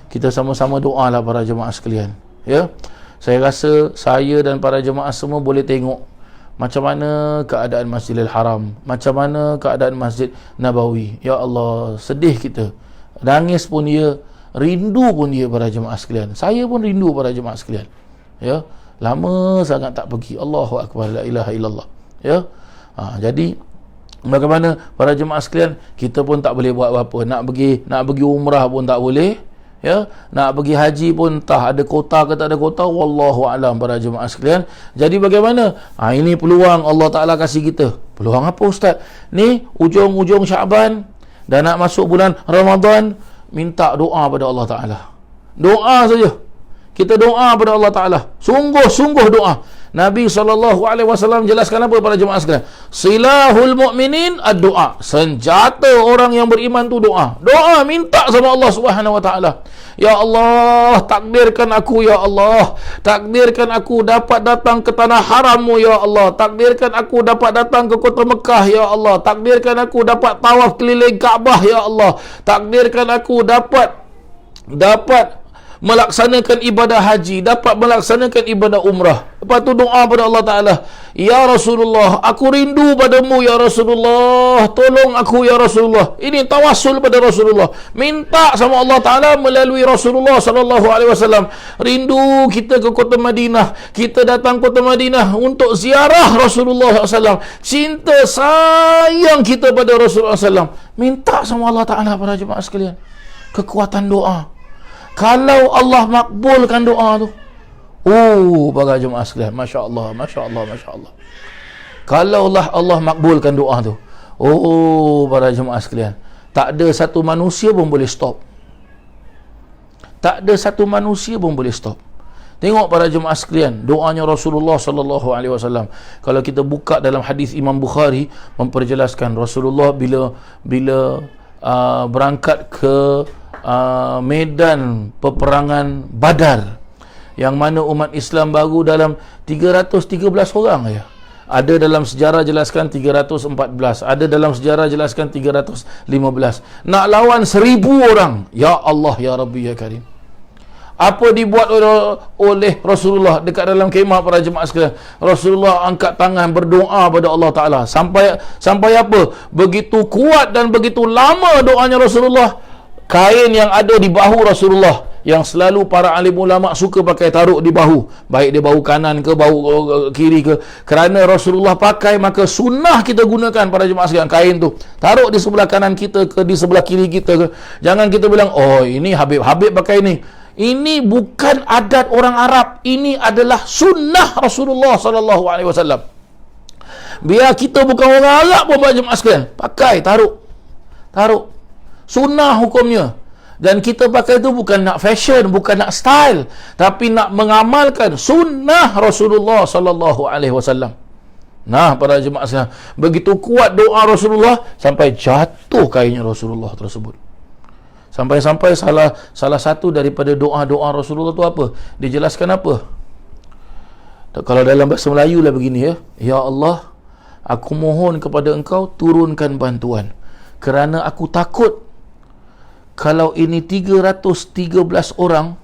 Speaker 1: Kita sama-sama doa lah para jemaah sekalian, ya. Saya rasa saya dan para jemaah semua boleh tengok macam mana keadaan Masjidil Haram, macam mana keadaan Masjid Nabawi. Ya Allah, sedih kita. Nangis pun dia, rindu pun dia para jemaah sekalian. Saya pun rindu para jemaah sekalian, ya. Lama sangat tak pergi. Allahu Akbar, la ilaha illallah, ya. Jadi bagaimana para jemaah sekalian, kita pun tak boleh buat apa-apa. Nak pergi umrah pun tak boleh, ya. Nak pergi haji pun entah ada kota ke tak ada kota, wallahu alam para jemaah sekalian. Jadi bagaimana? Ini peluang Allah Taala kasih kita. Peluang apa ustaz? Ni ujung-ujung Syaban dan nak masuk bulan Ramadan, minta doa pada Allah Taala. Doa saja. Kita doa pada Allah Ta'ala, sungguh-sungguh doa. Nabi SAW jelaskan apa para jemaah sekalian? Silahul mu'minin ad-doa. Senjata orang yang beriman tu doa. Doa, minta sama Allah Subhanahu Wa Ta'ala. Ya Allah, takdirkan aku, ya Allah. Takdirkan aku dapat datang ke tanah haram-Mu, ya Allah. Takdirkan aku dapat datang ke kota Mekah, ya Allah. Takdirkan aku dapat tawaf keliling Kaabah, ya Allah. Takdirkan aku dapat melaksanakan ibadah haji, dapat melaksanakan ibadah umrah. Lepas tu doa pada Allah Ta'ala, ya Rasulullah, aku rindu padamu ya Rasulullah, tolong aku ya Rasulullah. Ini tawassul pada Rasulullah, minta sama Allah Ta'ala melalui Rasulullah SAW. Rindu kita ke kota Madinah, kita datang kota Madinah untuk ziarah Rasulullah SAW. Cinta sayang kita pada Rasulullah SAW. Minta sama Allah Ta'ala para jemaah sekalian kekuatan doa. Kalau Allah makbulkan doa tu, para jemaah sekalian, Masya Allah, Masya Allah, Masya Allah. Kalau Allah makbulkan doa tu, para jemaah sekalian, tak ada satu manusia pun boleh stop. Tak ada satu manusia pun boleh stop. Tengok para jemaah sekalian, doanya Rasulullah SAW. Kalau kita buka dalam hadis Imam Bukhari, memperjelaskan Rasulullah bila berangkat ke medan peperangan Badar, yang mana umat Islam baru dalam 313 orang ya. Ada dalam sejarah jelaskan 314, ada dalam sejarah jelaskan 315. Nak lawan 1000 orang. Ya Allah, ya Rabbi, ya Karim. Apa dibuat oleh Rasulullah dekat dalam kemah para jemaah sekalian? Rasulullah angkat tangan berdoa pada Allah Ta'ala. Sampai apa? Begitu kuat dan begitu lama doanya Rasulullah, Kain yang ada di bahu Rasulullah, yang selalu para alim ulama suka pakai taruh di bahu, baik di bahu kanan ke bahu kiri ke, kerana Rasulullah pakai, maka sunnah kita gunakan para jemaah sekalian. Kain tu taruh di sebelah kanan kita ke, di sebelah kiri kita ke. Jangan kita bilang, oh ini Habib pakai ni. Ini bukan adat orang Arab, ini adalah sunnah Rasulullah sallallahu alaihi wasallam. Biar kita bukan orang Arab pun para jemaah sekalian, pakai taruh sunnah hukumnya. Dan kita pakai itu bukan nak fashion, bukan nak style, tapi nak mengamalkan sunnah Rasulullah sallallahu alaihi wasallam. Nah, para jemaah sekalian, begitu kuat doa Rasulullah sampai jatuh kainnya Rasulullah tersebut. Sampai-sampai salah satu daripada doa-doa Rasulullah tu apa? Dijelaskan apa? Kalau dalam bahasa Melayu lah begini, ya. Ya Allah, aku mohon kepada Engkau turunkan bantuan, kerana aku takut kalau ini 313 orang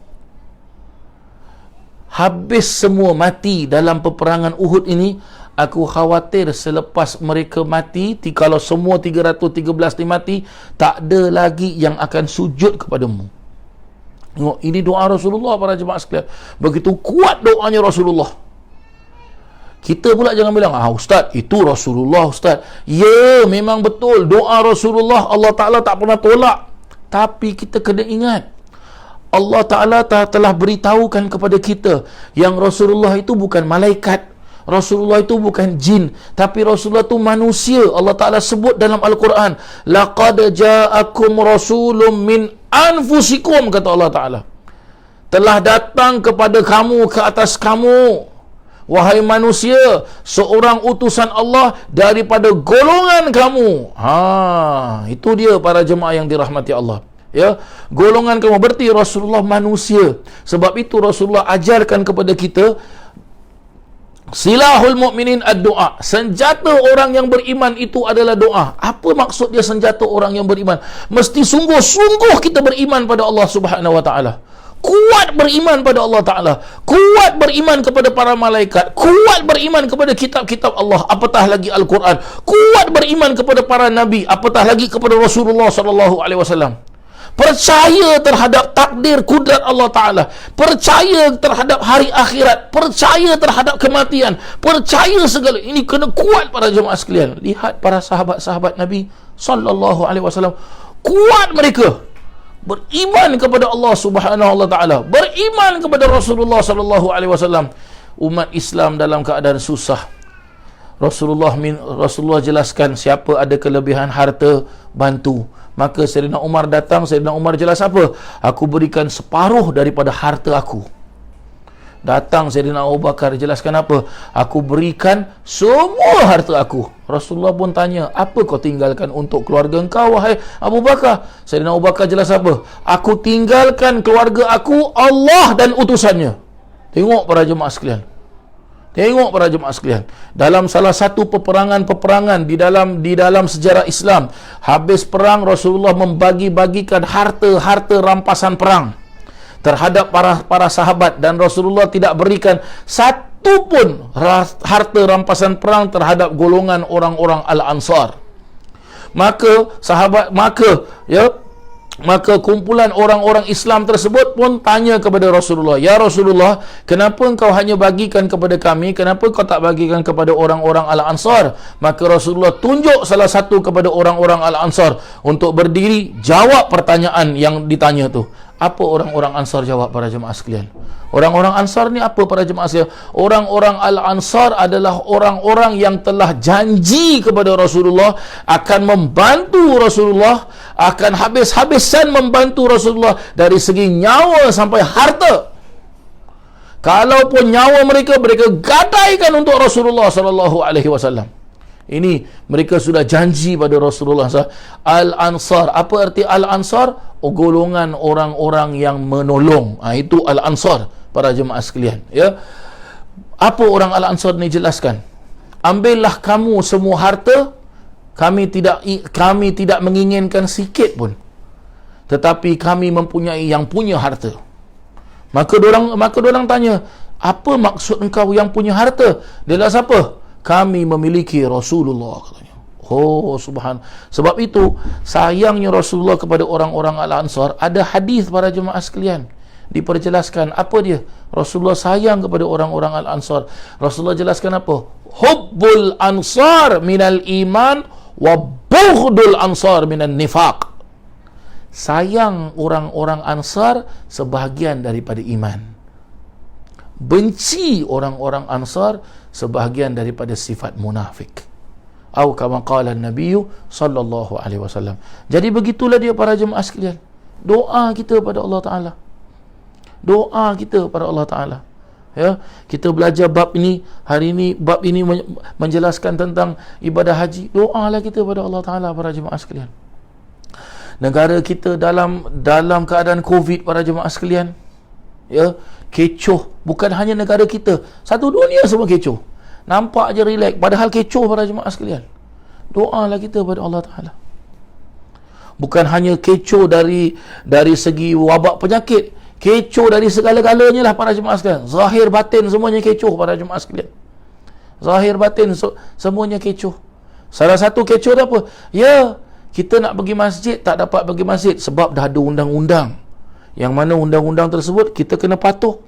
Speaker 1: habis semua mati dalam peperangan Uhud ini, aku khawatir selepas mereka mati, kalau semua 313 ni mati, tak ada lagi yang akan sujud kepadamu. Tengok, ini doa Rasulullah para jemaah sekalian. Begitu kuat doanya Rasulullah. Kita pula jangan bilang, Ustaz, itu Rasulullah Ustaz. Ya, memang betul, doa Rasulullah Allah Ta'ala tak pernah tolak. Tapi kita kena ingat, Allah Ta'ala telah beritahukan kepada kita yang Rasulullah itu bukan malaikat, Rasulullah itu bukan jin, tapi Rasulullah itu manusia. Allah Ta'ala sebut dalam Al-Quran, laqad ja'akum rasulun min anfusikum, kata Allah Ta'ala, telah datang kepada kamu, ke atas kamu, wahai manusia, seorang utusan Allah daripada golongan kamu. Itu dia para jemaah yang dirahmati Allah. Ya, golongan kamu, berarti Rasulullah manusia. Sebab itu Rasulullah ajarkan kepada kita, silahul mu'minin ad-doa. Senjata orang yang beriman itu adalah doa. Apa maksud dia senjata orang yang beriman? Mesti sungguh-sungguh kita beriman pada Allah Subhanahu wa ta'ala. Kuat beriman pada Allah Ta'ala, kuat beriman kepada para malaikat, kuat beriman kepada kitab-kitab Allah, apatah lagi Al-Quran, kuat beriman kepada para Nabi, apatah lagi kepada Rasulullah SAW. Percaya terhadap takdir kudrat Allah Ta'ala, percaya terhadap hari akhirat, percaya terhadap kematian, percaya segala ini kena kuat para jemaah sekalian. Lihat para sahabat-sahabat Nabi SAW, kuat mereka beriman kepada Allah Subhanahu wa Ta'ala, beriman kepada Rasulullah sallallahu alaihi wasallam. Umat Islam dalam keadaan susah, Rasulullah jelaskan, siapa ada kelebihan harta, bantu. Maka Sayyidina Umar datang, Sayyidina Umar jelas apa? Aku berikan separuh daripada harta aku. Datang Sayyidina Abu Bakar, jelaskan apa? Aku berikan semua harta aku. Rasulullah pun tanya, apa kau tinggalkan untuk keluarga engkau, wahai Abu Bakar? Sayyidina Abu Bakar jelas apa? Aku tinggalkan keluarga aku, Allah dan utusannya. Tengok para jemaah sekalian. Tengok para jemaah sekalian. Dalam salah satu peperangan di dalam sejarah Islam, habis perang Rasulullah membagi-bagikan harta rampasan perang terhadap para sahabat, dan Rasulullah tidak berikan satu pun harta rampasan perang terhadap golongan orang-orang Al-Ansar. Maka kumpulan orang-orang Islam tersebut pun tanya kepada Rasulullah, ya Rasulullah, kenapa engkau hanya bagikan kepada kami, kenapa kau tak bagikan kepada orang-orang Al-Ansar? Maka Rasulullah tunjuk salah satu kepada orang-orang Al-Ansar untuk berdiri jawab pertanyaan yang ditanya tu. Apa orang-orang Ansar jawab para jemaah sekalian? Orang-orang Ansar ni apa para jemaah sekalian? Orang-orang Al-Ansar adalah orang-orang yang telah janji kepada Rasulullah akan membantu Rasulullah, akan habis-habisan membantu Rasulullah dari segi nyawa sampai harta. Kalaupun nyawa mereka gadaikan untuk Rasulullah sallallahu alaihi wasallam. Ini mereka sudah janji pada Rasulullah. Al-Ansar, apa arti Al-Ansar? Golongan orang-orang yang menolong. Itu Al-Ansar para jemaah sekalian, ya. Apa orang Al-Ansar ni jelaskan? Ambillah kamu semua harta, kami tidak menginginkan sikit pun, tetapi kami mempunyai yang punya harta. Maka dorang tanya, apa maksud engkau yang punya harta? Dia dah siapa? Kami memiliki Rasulullah, katanya. Oh, subhan. Sebab itu sayangnya Rasulullah kepada orang-orang Al-Ansar, ada hadis para jemaah sekalian diperjelaskan apa dia. Rasulullah sayang kepada orang-orang Al-Ansar. Rasulullah jelaskan apa? Hubbul ansar minal iman wa bughdul ansar minan nifaq. Sayang orang-orang Ansar sebahagian daripada iman. Benci orang-orang Ansar sebahagian daripada sifat munafik. Atau kama qala Nabi sallallahu alaihi wasallam. Jadi begitulah dia para jemaah sekalian. Doa kita pada Allah Taala. Doa kita pada Allah Taala. Ya, kita belajar bab ini hari ini, bab ini menjelaskan tentang ibadah haji. Doalah kita pada Allah Taala para jemaah sekalian. Negara kita dalam keadaan Covid para jemaah sekalian, ya, kecoh. Bukan hanya negara kita, satu dunia semua kecoh. Nampak je relax, padahal kecoh para jemaah sekalian. Doalah kita pada Allah Taala. Bukan hanya kecoh dari segi wabak penyakit, kecoh dari segala-galanya lah para jemaah sekalian. Zahir batin semuanya kecoh para jemaah sekalian. Zahir batin semuanya kecoh. Salah satu kecoh tu apa? Ya, kita nak pergi masjid, tak dapat pergi masjid sebab dah ada undang-undang. Yang mana undang-undang tersebut kita kena patuh.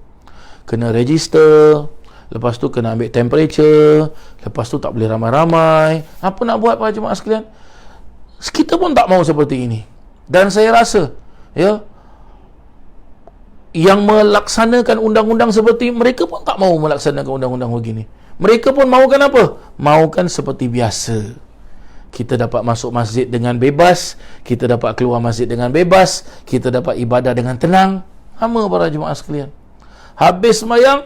Speaker 1: Kena register, lepas tu kena ambil temperature, lepas tu tak boleh ramai-ramai. Apa nak buat para jemaah sekalian? Kita pun tak mahu seperti ini. Dan saya rasa, ya, yang melaksanakan undang-undang seperti mereka pun tak mahu melaksanakan undang-undang begini. Mereka pun mahukan apa? Mahukan seperti biasa. Kita dapat masuk masjid dengan bebas, kita dapat keluar masjid dengan bebas, kita dapat ibadah dengan tenang. Sama para jemaah sekalian. Habis sembahyang,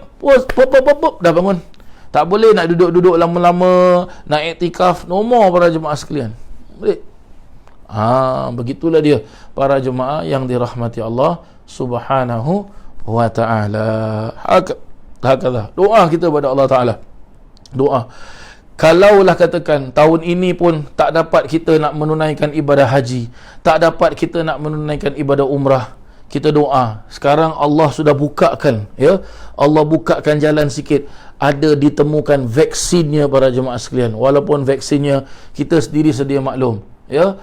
Speaker 1: dah bangun. Tak boleh nak duduk-duduk lama-lama, nak iktikaf. No more para jemaah sekalian. Boleh. Begitulah dia para jemaah yang dirahmati Allah Subhanahu wa ta'ala. Hakadha. Doa kita pada Allah Ta'ala. Doa. Kalaulah katakan tahun ini pun tak dapat kita nak menunaikan ibadah haji, tak dapat kita nak menunaikan ibadah umrah, kita doa. Sekarang Allah sudah bukakan, ya, Allah bukakan jalan sikit. Ada ditemukan vaksinnya para jemaah sekalian. Walaupun vaksinnya kita sendiri sedia maklum, ya,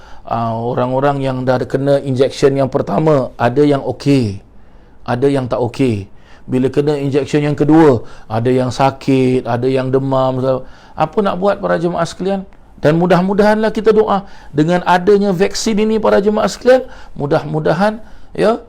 Speaker 1: orang-orang yang dah kena injection yang pertama ada yang okey, ada yang tak okey. Bila kena injection yang kedua, ada yang sakit, ada yang demam. Apa nak buat para jemaah sekalian? Dan mudah-mudahanlah kita doa dengan adanya vaksin ini para jemaah sekalian, mudah-mudahan, ya,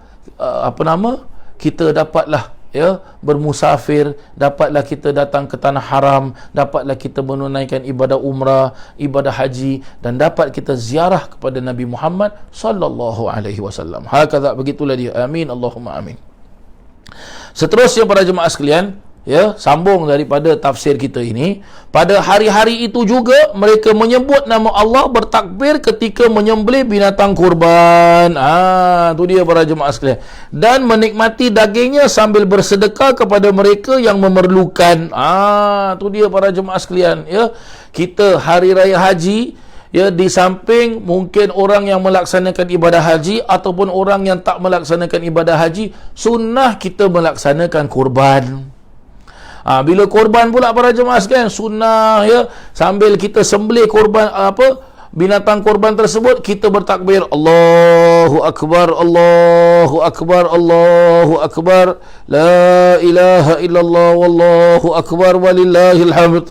Speaker 1: kita dapatlah, ya, bermusafir, dapatlah kita datang ke tanah haram, dapatlah kita menunaikan ibadah umrah, ibadah haji, dan dapat kita ziarah kepada Nabi Muhammad sallallahu alaihi wasallam. Hakadha, begitulah dia. Amin, Allahumma amin. Seterusnya para jemaah sekalian, ya, sambung daripada tafsir kita ini. Pada hari-hari itu juga mereka menyebut nama Allah, bertakbir ketika menyembelih binatang kurban. Tu dia para jemaah sekalian. Dan menikmati dagingnya sambil bersedekah kepada mereka yang memerlukan. Tu dia para jemaah sekalian, ya. Kita hari raya haji, ya, di samping mungkin orang yang melaksanakan ibadah haji ataupun orang yang tak melaksanakan ibadah haji, sunnah kita melaksanakan kurban. Bila korban pula para jemaah sekalian, sunnah, ya, sambil kita sembelih korban, binatang korban tersebut, kita bertakbir Allahu Akbar, Allahu Akbar, Allahu Akbar, la ilaha illallah, wallahu akbar, walillahil hamd.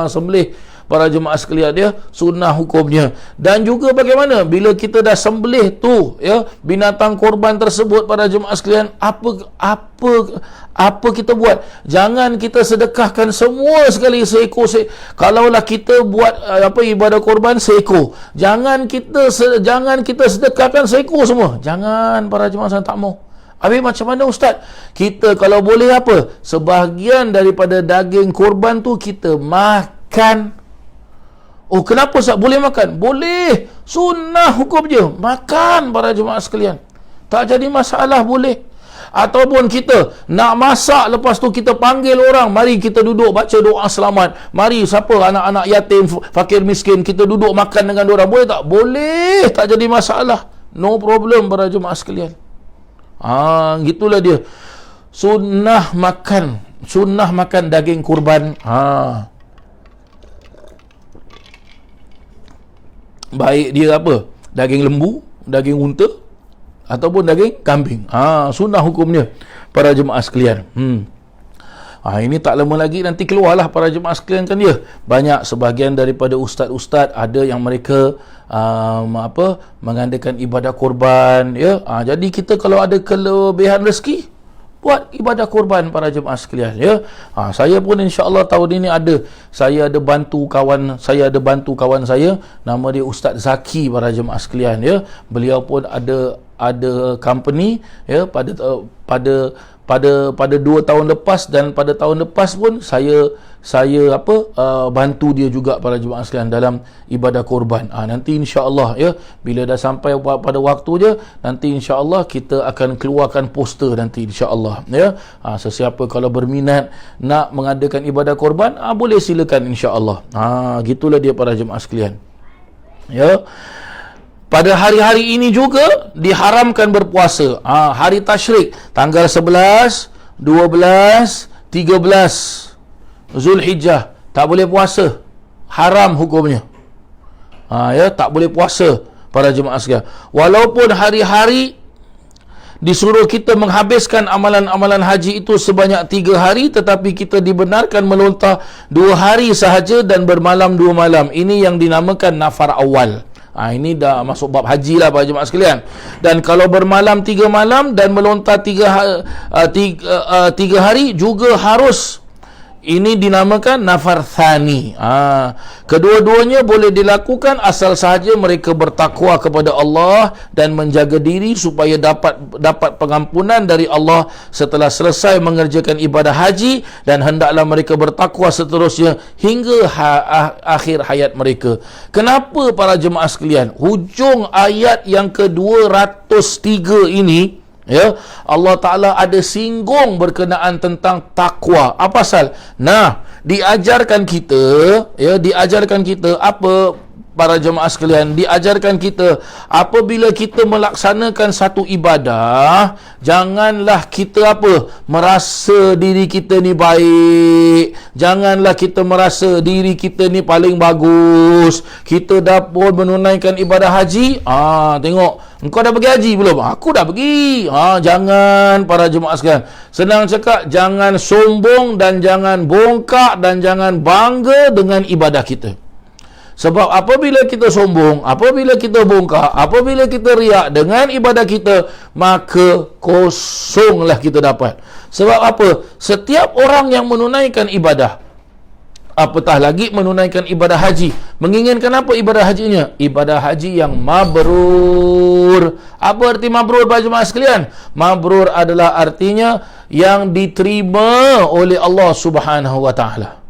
Speaker 1: Sembelih para jemaah sekalian, dia sunnah hukumnya. Dan juga bagaimana bila kita dah sembelih tu, ya, binatang korban tersebut para jemaah sekalian, apa kita buat? Jangan kita sedekahkan semua sekali seekor. Kalaulah kita buat ibadah korban seekor, jangan kita sedekahkan seekor semua. Jangan para jemaah sekalian, tak mau. Habis macam mana ustaz? Kita kalau boleh sebahagian daripada daging korban tu kita makan. Oh, kenapa Ustaz? Boleh makan? Boleh. Sunnah hukum je. Makan para jemaah sekalian. Tak jadi masalah, boleh. Ataupun kita nak masak, lepas tu kita panggil orang, mari kita duduk baca doa selamat. Mari siapa anak-anak yatim, fakir miskin, kita duduk makan dengan diorang. Boleh tak? Boleh. Tak jadi masalah. No problem para jemaah sekalian. Gitulah dia. Sunnah makan daging kurban. baik dia apa, daging lembu, daging unta ataupun daging kambing. Sunnah hukumnya para jemaah sekalian. Ini tak lama lagi nanti keluarlah para jemaah sekalian kan dia. Banyak sebahagian daripada ustaz-ustaz ada yang mereka mengadakan ibadah korban ya. Jadi kita kalau ada kelebihan rezeki, buat ibadah korban para jemaah sekalian ya. Saya pun insya-Allah tahun ini saya ada bantu kawan saya, nama dia Ustaz Zaki para jemaah sekalian ya. Beliau pun ada company ya pada 2 tahun lepas, dan pada tahun lepas pun saya bantu dia juga para jemaah sekalian dalam ibadah korban. Nanti insya-Allah ya, bila dah sampai pada waktunya, nanti insya-Allah kita akan keluarkan poster nanti insya-Allah ya. Sesiapa kalau berminat nak mengadakan ibadah korban, boleh silakan insya-Allah. Gitulah dia para jemaah sekalian. Ya. Pada hari-hari ini juga diharamkan berpuasa. Hari tasyrik tanggal 11, 12, 13 Zulhijjah tak boleh puasa. Haram hukumnya. Ya, tak boleh puasa para jemaah sekalian. Walaupun hari-hari disuruh kita menghabiskan amalan-amalan haji itu sebanyak 3 hari, tetapi kita dibenarkan melontar 2 hari sahaja dan bermalam 2 malam. Ini yang dinamakan nafar awal. Ini dah masuk bab haji lah para jemaah sekalian. Dan kalau bermalam 3 malam dan melontar 3 hari juga harus. Ini dinamakan nafar thani. Kedua-duanya boleh dilakukan asal sahaja mereka bertakwa kepada Allah dan menjaga diri supaya dapat pengampunan dari Allah setelah selesai mengerjakan ibadah haji, dan hendaklah mereka bertakwa seterusnya hingga akhir hayat mereka. Kenapa para jemaah sekalian? Hujung ayat yang ke-203 ini ya, Allah Ta'ala ada singgung berkenaan tentang takwa. Apa pasal? Diajarkan kita apa para jemaah sekalian? Diajarkan kita apabila kita melaksanakan satu ibadah, janganlah kita merasa diri kita ni baik, janganlah kita merasa diri kita ni paling bagus. Kita dah pun menunaikan ibadah haji, tengok engkau dah pergi haji belum? Aku dah pergi. Jangan para jemaah sekalian. Senang cakap, jangan sombong dan jangan bongkak dan jangan bangga dengan ibadah kita. Sebab apabila kita sombong, apabila kita bongkak, apabila kita riak dengan ibadah kita, maka kosonglah kita dapat. Sebab apa? Setiap orang yang menunaikan ibadah, apatah lagi menunaikan ibadah haji, menginginkan apa ibadah hajinya? Ibadah haji yang mabrur. Apa arti mabrur para jemaah sekalian? Mabrur adalah artinya yang diterima oleh Allah Subhanahu wa taala.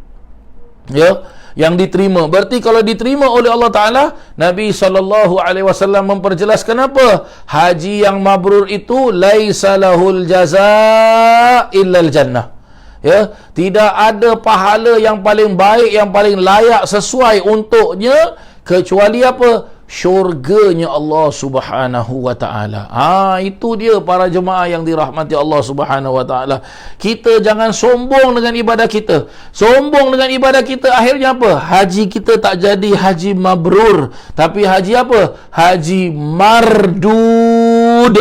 Speaker 1: Ya, yang diterima. Berarti kalau diterima oleh Allah Ta'ala, Nabi SAW memperjelaskan apa? Haji yang mabrur itu laisa lahul jaza illal jannah. Ya, tidak ada pahala yang paling baik, yang paling layak sesuai untuknya kecuali apa? Syurganya Allah Subhanahu wa taala. Itu dia para jemaah yang dirahmati Allah Subhanahu wa taala. Kita jangan sombong dengan ibadah kita. Sombong dengan ibadah kita, akhirnya apa? Haji kita tak jadi haji mabrur, tapi haji apa? Haji mardud.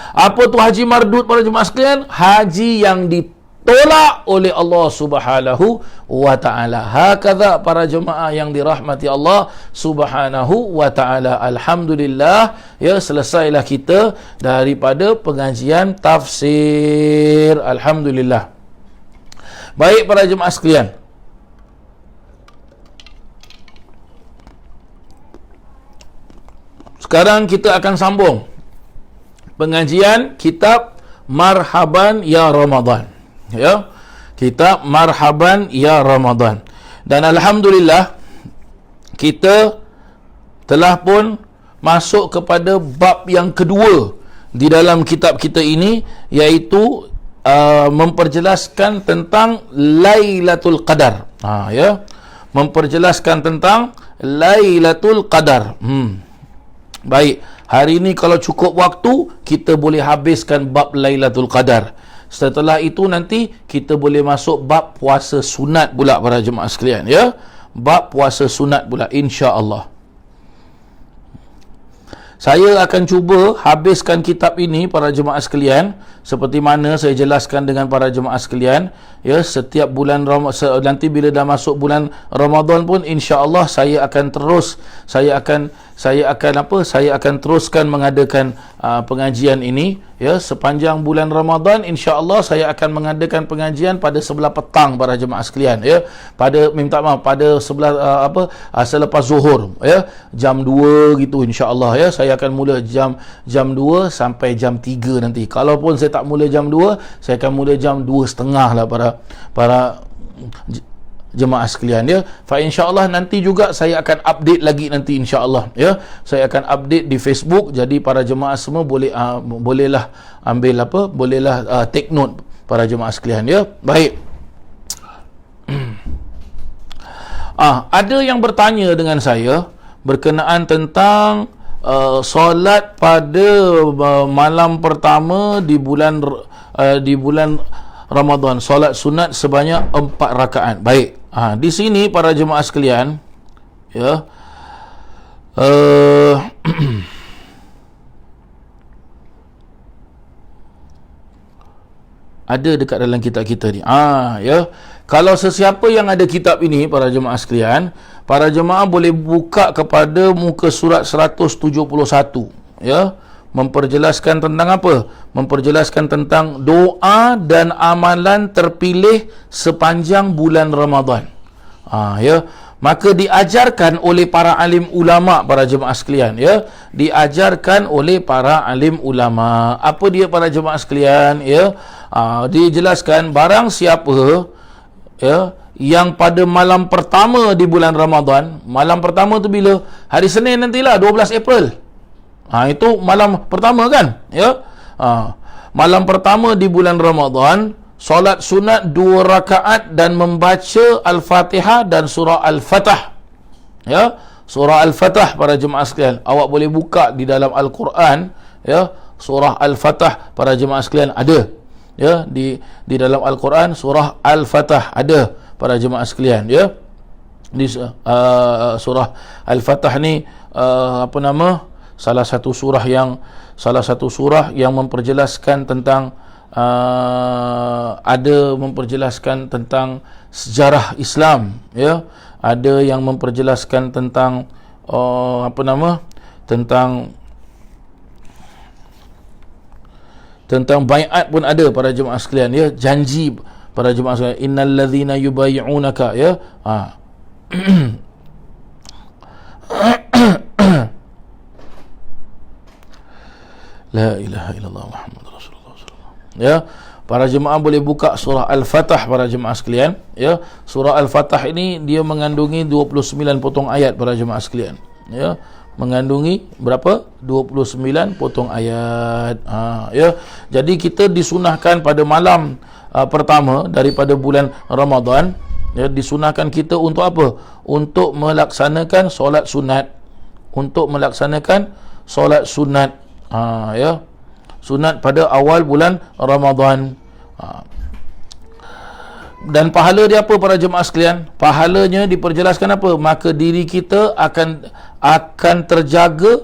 Speaker 1: Apa tu haji mardud para jemaah sekalian? Haji yang ditolak oleh Allah Subhanahu wa taala. Hakadha para jemaah yang dirahmati Allah Subhanahu wa taala. Alhamdulillah, ya, selesailah kita daripada pengajian tafsir. Alhamdulillah. Baik para jemaah sekalian, sekarang kita akan sambung pengajian kitab Marhaban Ya Ramadan. Ya, kitab Marhaban Ya Ramadan. Dan alhamdulillah kita telah pun masuk kepada bab yang kedua di dalam kitab kita ini, iaitu memperjelaskan tentang Lailatul Qadar. Ya, memperjelaskan tentang Lailatul Qadar. Baik, hari ini kalau cukup waktu, kita boleh habiskan bab Lailatul Qadar. Setelah itu nanti kita boleh masuk bab puasa sunat pula para jemaah sekalian, ya. bab puasa sunat pula, insya-Allah. Saya akan cuba habiskan kitab ini para jemaah sekalian, seperti mana saya jelaskan dengan para jemaah sekalian, ya, setiap bulan nanti bila dah masuk bulan Ramadan pun insya-Allah saya akan teruskan mengadakan pengajian ini, ya, sepanjang bulan Ramadan insya-Allah saya akan mengadakan pengajian pada sebelah petang para jemaah sekalian, ya, pada selepas zuhur, ya, jam 2 gitu insya-Allah, ya. Saya akan mula jam 2 sampai jam 3 nanti. Kalaupun saya tak mula jam 2, saya akan mula jam 2.30 lah para jemaah sekalian, ya. Fa insya-Allah nanti juga saya akan update lagi nanti insya-Allah, ya. Saya akan update di Facebook, jadi para jemaah semua bolehlah take note para jemaah sekalian, ya. Baik. Ada yang bertanya dengan saya berkenaan tentang solat pada malam pertama di bulan Ramadan, solat sunat sebanyak 4 rakaat. Baik. Di sini para jemaah sekalian, ya, ada dekat dalam kitab kita ni. Ya. Kalau sesiapa yang ada kitab ini para jemaah sekalian, para jemaah boleh buka kepada muka surat 171, ya. Memperjelaskan tentang apa? Memperjelaskan tentang doa dan amalan terpilih sepanjang bulan Ramadan. Ya. Maka diajarkan oleh para alim ulama para jemaah sekalian, ya. Diajarkan oleh para alim ulama. Apa dia para jemaah sekalian, ya? Dijelaskan barang siapa, ya, yang pada malam pertama di bulan Ramadan, malam pertama tu bila? Hari Senin nantilah, 12 April. Itu malam pertama kan, ya. Malam pertama di bulan Ramadan, solat sunat 2 rakaat dan membaca Al-Fatihah dan surah Al-Fatah, ya. Surah Al-Fatah para jemaah sekalian, awak boleh buka di dalam Al-Quran, ya. Surah Al-Fatah para jemaah sekalian ada, ya, di dalam Al-Quran surah Al-Fatah ada para jemaah sekalian, ya. Di surah Al-Fatah ni salah satu surah yang memperjelaskan tentang memperjelaskan tentang sejarah Islam, ya. Ada yang memperjelaskan tentang tentang baiat pun ada para jemaah sekalian, ya. Janji para jemaah sekalian, innal ladzina yubayyi'unaka, ya. La ilaha illallah Muhammadur Rasulullah sallallahu alaihi wasallam, ya. Para jemaah boleh buka surah Al-Fatah para jemaah sekalian, ya. Surah Al-Fatah ini dia mengandungi 29 potong ayat para jemaah sekalian, ya. Mengandungi berapa? 29 potong ayat. Ya. Jadi kita disunahkan pada malam pertama daripada bulan Ramadan, ya, disunahkan kita untuk apa? Untuk melaksanakan solat sunat. Ya. Sunat pada awal bulan Ramadan. Dan pahala dia apa para jemaah sekalian? Pahalanya diperjelaskan apa? Maka diri kita akan terjaga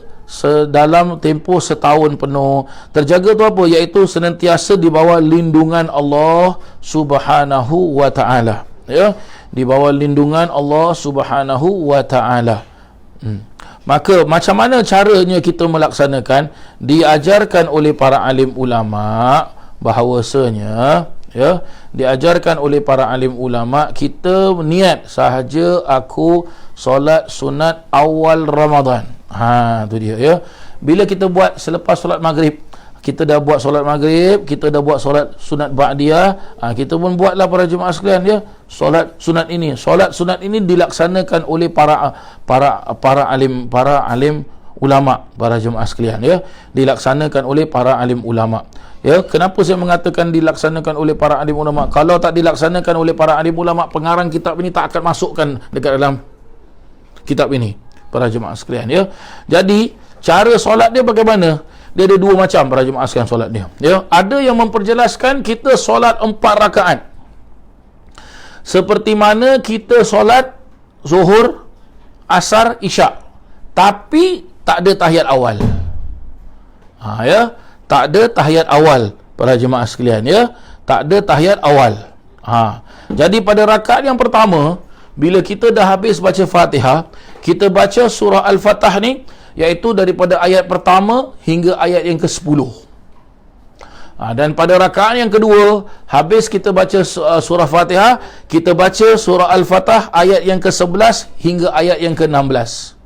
Speaker 1: dalam tempoh setahun penuh. Terjaga tu apa? Iaitu senantiasa di bawah lindungan Allah Subhanahu wa taala, ya. Di bawah lindungan Allah Subhanahu wa taala. Maka macam mana caranya kita melaksanakan? Diajarkan oleh para alim ulama bahawasanya, ya, diajarkan oleh para alim ulama, kita niat sahaja aku solat sunat awal Ramadan. Tu dia, ya. Bila kita buat selepas solat maghrib, kita dah buat solat maghrib, kita dah buat solat sunat ba'diyah, kita pun buatlah para jemaah sekalian, ya, solat sunat ini. Solat sunat ini dilaksanakan oleh para alim ulama para jemaah sekalian, ya. Dilaksanakan oleh para alim ulama. Ya, kenapa saya mengatakan dilaksanakan oleh para alim ulama? Kalau tak dilaksanakan oleh para alim ulama, pengarang kitab ini tak akan masukkan dekat dalam kitab ini para jemaah sekalian, ya. Jadi cara solat dia bagaimana? Dia ada 2 macam para jemaah sekalian solat dia, ya. Ada yang memperjelaskan kita solat 4 rakaat seperti mana kita solat Zuhur, Asar, Isyak. Tapi tak ada tahiyat awal. Ya, tak ada tahiyat awal para jemaah sekalian, ya. Tak ada tahiyat awal. Jadi pada rakaat yang pertama, bila kita dah habis baca Fatihah, kita baca surah Al-Fatah ni, iaitu daripada ayat pertama hingga ayat yang ke-10. Dan pada rakaat yang kedua, habis kita baca surah Fatihah, kita baca surah Al-Fatah ayat yang ke-11 hingga ayat yang ke-16.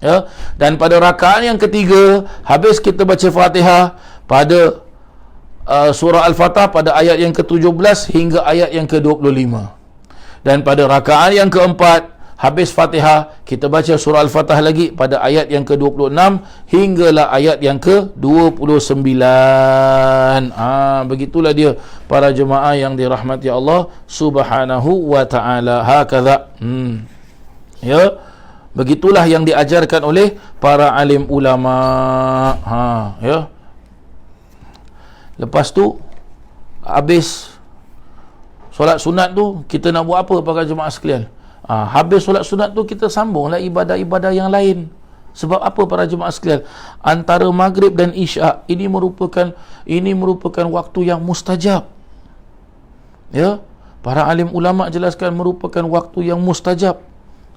Speaker 1: Ya, dan pada rakaat yang ketiga, habis kita baca Fatihah pada surah Al-Fatah pada ayat yang ke-17 hingga ayat yang ke-25. Dan pada rakaat yang keempat, habis Fatihah, kita baca surah Al-Fatah lagi pada ayat yang ke-26 hinggalah ayat yang ke-29. Begitulah dia para jemaah yang dirahmati Allah Subhanahu wa taala. Hakadha. Ya. Begitulah yang diajarkan oleh para alim ulama. Ya. Lepas tu, habis solat sunat tu, kita nak buat apa para jemaah sekalian? Habis solat sunat tu, kita sambunglah ibadah-ibadah yang lain. Sebab apa para jemaah sekalian? Antara maghrib dan isyak ini merupakan waktu yang mustajab. Ya. Para alim ulama jelaskan merupakan waktu yang mustajab.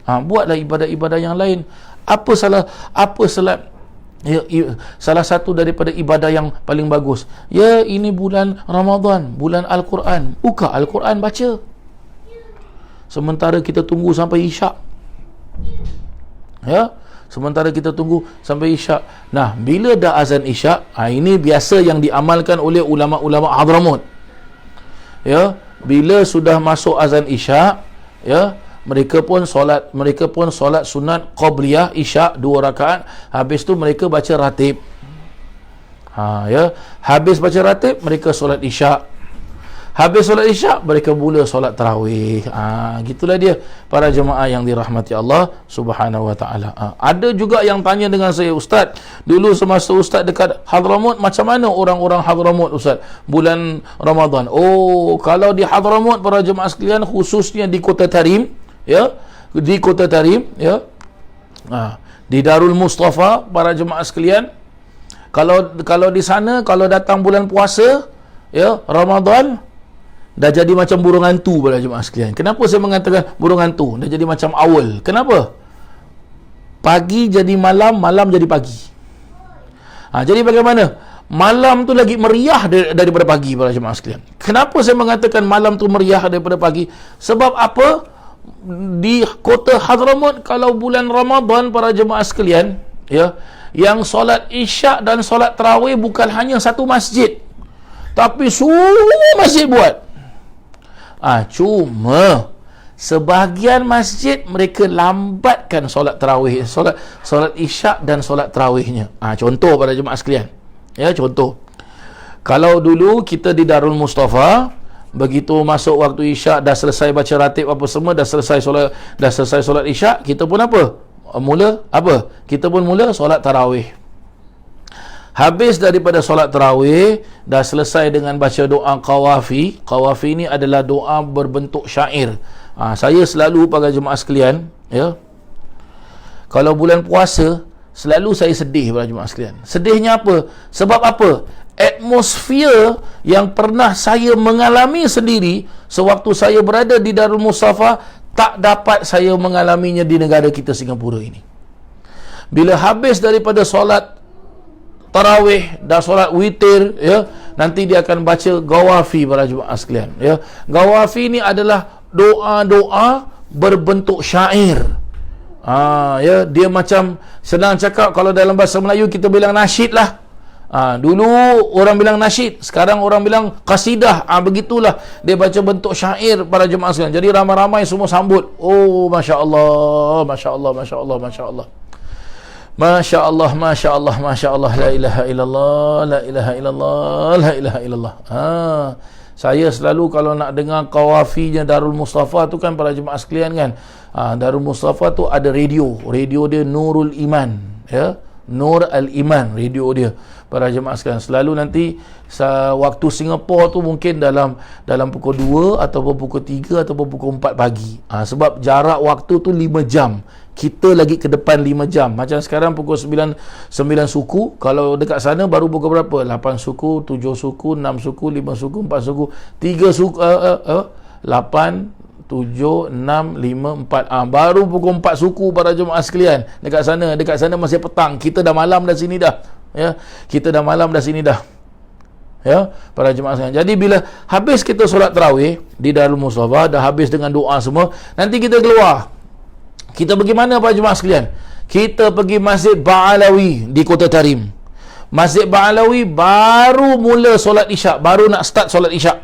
Speaker 1: Buatlah ibadah-ibadah yang lain. Apa salah salah satu daripada ibadah yang paling bagus? Ya, ini bulan Ramadan, bulan Al-Quran. Buka Al-Quran, baca. Sementara kita tunggu sampai isyak. Ya, sementara kita tunggu sampai isyak. Nah, bila dah azan isyak, ini biasa yang diamalkan oleh ulama-ulama Hadramut. Ya, bila sudah masuk azan isyak, ya, mereka pun solat sunat qabliyah isyak 2 rakaat. Habis tu mereka baca ratib. Ya, habis baca ratib mereka solat isyak. Habis solat isyak mereka mula solat tarawih. Gitulah dia para jemaah yang dirahmati Allah Subhanahu wa taala. Ada juga yang tanya dengan saya, Ustaz, dulu semasa Ustaz dekat Hadramut, macam mana orang-orang Hadramut, Ustaz, bulan Ramadan? Kalau di Hadramut para jemaah sekalian, khususnya di Kota Tarim, ya, di Kota Tarim, ya, di Darul Mustafa para jemaah sekalian, kalau di sana, kalau datang bulan puasa, ya, Ramadan, dah jadi macam burung hantu para jemaah sekalian. Kenapa saya mengatakan burung hantu? Dah jadi macam owl. Kenapa? Pagi jadi malam, malam jadi pagi. Jadi bagaimana? Malam tu lagi meriah daripada pagi para jemaah sekalian. Kenapa saya mengatakan malam tu meriah daripada pagi? Sebab apa? Di Kota Hadramut, kalau bulan Ramadan para jemaah sekalian, ya, yang solat isyak dan solat tarawih bukan hanya satu masjid, tapi semua masjid buat. Cuma sebahagian masjid mereka lambatkan solat tarawih, solat isyak dan solat tarawihnya. Contoh pada jemaah sekalian, ya, contoh, kalau dulu kita di Darul Mustafa, begitu masuk waktu isyak, dah selesai baca ratib apa semua, dah selesai solat isyak, kita pun mula solat tarawih. Habis daripada solat tarawih, dah selesai dengan baca doa qawafi. Qawafi ni adalah doa berbentuk syair. Saya selalu pada jemaah sekalian, ya, kalau bulan puasa, selalu saya sedih pada jemaah sekalian. Sedihnya apa? Sebab apa? Atmosfer yang pernah saya mengalami sendiri sewaktu saya berada di Darul Mustafa, tak dapat saya mengalaminya di negara kita Singapura ini. Bila habis daripada solat tarawih, dah solat witir, ya, nanti dia akan baca gawafi para jemaah sekalian, ya. Gawafi ni adalah doa-doa berbentuk syair. Ya, dia macam, senang cakap, kalau dalam bahasa Melayu kita bilang nasyid lah. Dulu orang bilang nasyid, sekarang orang bilang qasidah. Begitulah dia baca bentuk syair para jemaah sekalian. Jadi ramai-ramai semua sambut. Masya Allah, Masya Allah, Masya Allah, Masya Allah, Masya Allah, Masya Allah, Masya Allah, la ilaha illallah, la ilaha illallah, la ilaha illallah. Saya selalu kalau nak dengar qawafinya Darul Mustafa tu kan para jemaah sekalian kan, Darul Mustafa tu ada radio dia Nurul Iman, ya, Nur Al-Iman, radio dia para jemaah sekalian. Selalu nanti waktu Singapura tu mungkin dalam pukul 2 ataupun pukul 3 ataupun pukul 4 pagi. Sebab jarak waktu tu 5 jam. Kita lagi ke depan 5 jam. Macam sekarang pukul 9 suku. Kalau dekat sana baru pukul berapa? 8 suku, 7 suku, 6 suku, 5 suku, 4 suku, 3 suku, 8 7, 6, 5, 4. Baru pukul 4 suku para jemaah sekalian. Dekat sana masih petang. Kita dah malam dah sini dah. Ya, kita dah malam dah sini dah. Ya, para jemaah sekalian. Jadi bila habis kita solat tarawih di Darul Mustafa, dah habis dengan doa semua, nanti kita keluar. Kita pergi mana para jemaah sekalian? Kita pergi Masjid Ba'alawi di Kota Tarim. Masjid Ba'alawi baru mula solat Isyak, baru nak start solat Isyak.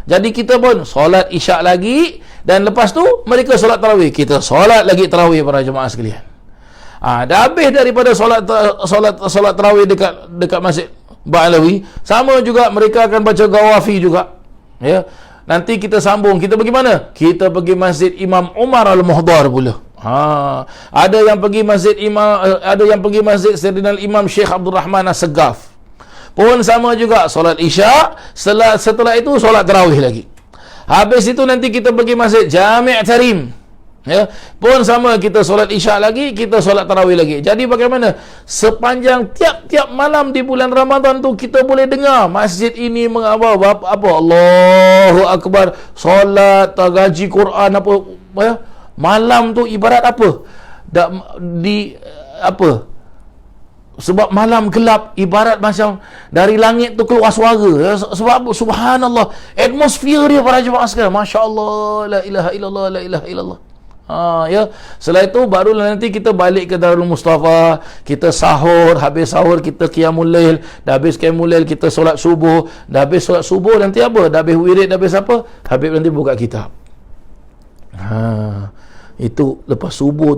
Speaker 1: Jadi kita pun solat Isyak lagi, dan lepas tu mereka solat tarawih, kita solat lagi tarawih para jemaah sekalian. Dah habis daripada solat tarawih dekat Masjid Ba'alawi, sama juga mereka akan baca Gawafi juga. Ya. Nanti kita sambung, kita pergi mana? Kita pergi Masjid Imam Umar Al-Muhdar pula. Ada yang pergi Masjid Sayyidina Imam Syekh Abdul Rahman As-Segaf. Pun sama juga solat Isyak, setelah itu solat tarawih lagi. Habis itu nanti kita pergi Masjid Jami' Tarim. Ya, pun sama, kita solat Isyak lagi, kita solat tarawih lagi. Jadi bagaimana? Sepanjang tiap-tiap malam di bulan Ramadan tu kita boleh dengar masjid ini apa Allahu Akbar, solat, gaji Quran apa ya? Malam tu ibarat apa? Sebab malam gelap ibarat macam dari langit tu keluar suara. Sebab subhanallah, atmosfer dia para jemaah sekalian, masya-Allah, la ilaha illallah, la ilaha illallah. Ya, setelah itu barulah nanti kita balik ke Darul Mustafa, kita sahur, habis sahur kita qiyamul lail, dah habis qiyamul lail kita solat subuh, dah habis solat subuh nanti apa? Dah habis wirid, dah habis apa? Habis nanti buka kitab. Itu lepas subuh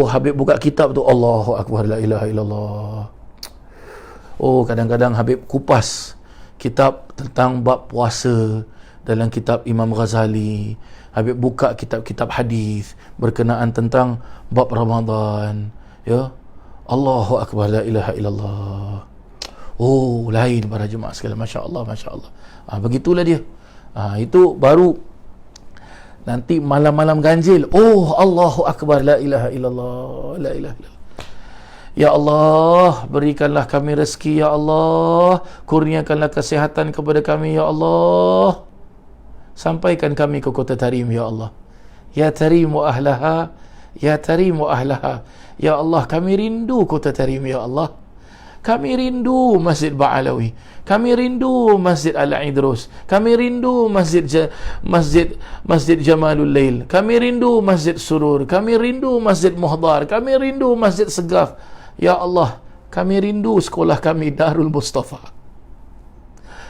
Speaker 1: Habib buka kitab tu, Allahu Akbar, la ilaha illallah. Kadang-kadang Habib kupas kitab tentang bab puasa dalam kitab Imam Ghazali. Habib buka kitab-kitab hadis berkenaan tentang bab Ramadan. Ya, Allahu Akbar, la ilaha illallah. Lain para jemaah sekalian, masya-Allah, masya-Allah. Begitulah dia. Itu baru nanti malam-malam ganjil. Allahu Akbar, la ilaha illallah, la ilaha illallah. Ya Allah, berikanlah kami rezeki ya Allah, kurniakanlah kesihatan kepada kami ya Allah, sampaikan kami ke Kota Tarim ya Allah. Ya Tarim wa ahlaha, ya Tarim wa ahlaha. Ya Allah, kami rindu Kota Tarim ya Allah. Kami rindu Masjid Ba'alawi, kami rindu Masjid Al-Idrus, kami rindu Masjid Jamalul Lail, kami rindu Masjid Surur, kami rindu Masjid Muhdar, kami rindu Masjid Segaf. Ya Allah, kami rindu sekolah kami Darul Mustafa,